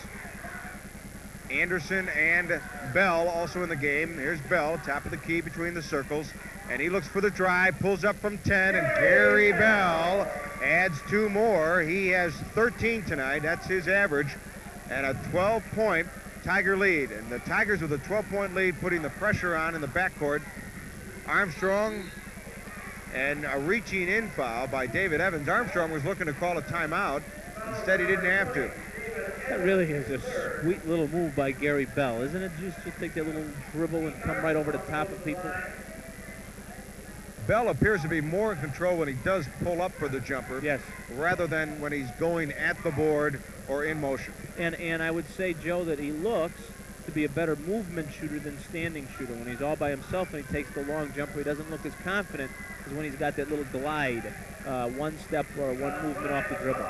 Anderson and Bell also in the game. Here's Bell, top of the key between the circles. And he looks for the drive, pulls up from 10, and Gary Bell adds 2 more. He has 13 tonight. That's his average. And a 12-point Tiger lead. And the Tigers with a 12-point lead, putting the pressure on in the backcourt. Armstrong and a reaching in foul by David Evans. Armstrong was looking to call a timeout. Instead, he didn't have to. That really is a sweet little move by Gary Bell, isn't it? Just take that little dribble and come right over the top of people. Bell appears to be more in control when he does pull up for the jumper. Yes. Rather than when he's going at the board or in motion. And I would say, Joe, that he looks to be a better movement shooter than standing shooter. When he's all by himself and he takes the long jumper, he doesn't look as confident as when he's got that little glide, one step or one movement off the dribble.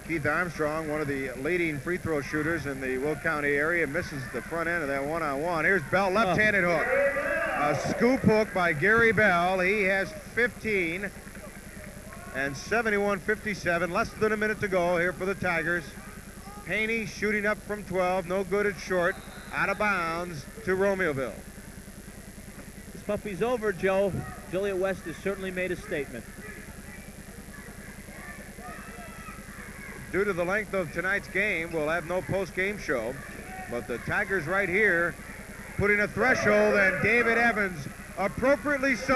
Keith Armstrong, one of the leading free throw shooters in the Will County area, misses the front end of that one-on-one. Here's Bell, left-handed hook. A scoop hook by Gary Bell. He has 15 and 71-57. Less than a minute to go here for the Tigers. Haney shooting up from 12. No good at short. Out of bounds to Romeoville. This puppy's over, Joe. Joliet West has certainly made a statement. Due to the length of tonight's game, we'll have no post-game show. But the Tigers right here putting a threshold, and David Evans, appropriately so,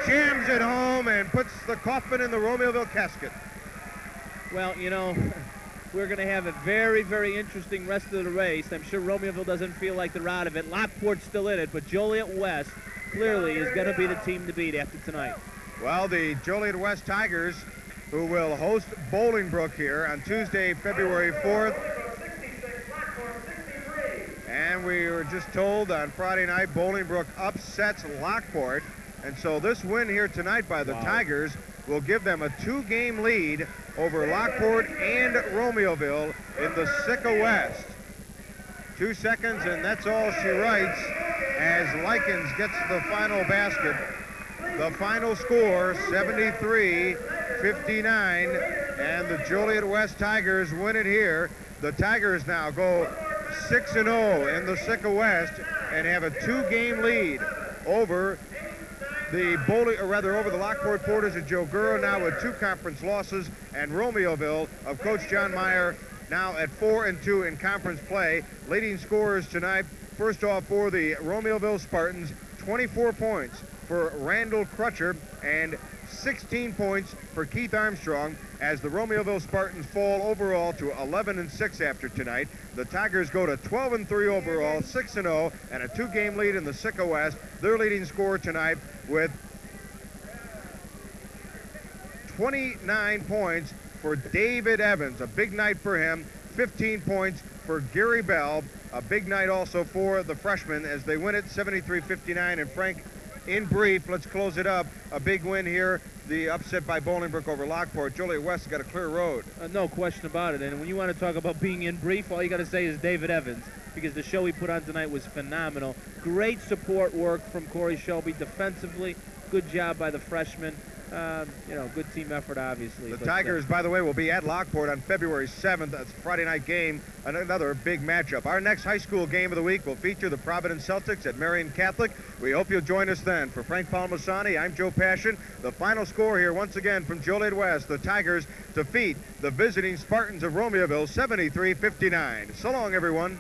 jams it home and puts the coffin in the Romeoville casket. Well, you know, we're going to have a very, very interesting rest of the race. I'm sure Romeoville doesn't feel like they're out of it. Lockport's still in it, but Joliet West clearly is going to be the team to beat after tonight. Well, the Joliet West Tigers, who will host Bolingbrook here on Tuesday, February 4th. And we were just told on Friday night, Bolingbrook upsets Lockport. And so this win here tonight by the Tigers will give them a 2-game lead over Lockport and Romeoville in the SICA West. 2 seconds, and that's all she writes as Likens gets the final basket. The final score, 73-59, and the Joliet West Tigers win it here. The Tigers now go 6-0 in the SICA West and have a 2-game lead over the over the Lockport Porters of Joe Gurra, now with 2 conference losses, and Romeoville of Coach John Meyer now at 4-2 in conference play. Leading scorers tonight, first off for the Romeoville Spartans, 24 points for Randall Crutcher and 16 points for Keith Armstrong as the Romeoville Spartans fall overall to 11-6 after tonight. The Tigers go to 12-3 overall, 6-0, and a 2-game lead in the SICA West. Their leading scorer tonight with 29 points for David Evans, a big night for him. 15 points for Gary Bell, a big night also for the freshman as they win it 73-59. And Frank, in brief, let's close it up. A big win here, the upset by Bolingbrook over Lockport. Joliet West has got a clear road. No question about it. And when you want to talk about being in brief, all you got to say is David Evans, because the show he put on tonight was phenomenal. Great support work from Corey Shelby defensively. Good job by the freshman. You know, good team effort, obviously. The Tigers, by the way, will be at Lockport on February 7th. That's a Friday night game, another big matchup. Our next high school game of the week will feature the Providence Celtics at Marion Catholic. We hope you'll join us then. For Frank Palmasani, I'm Joe Passion. The final score here, once again, from Joliet West. The Tigers defeat the visiting Spartans of Romeoville 73-59. So long, everyone.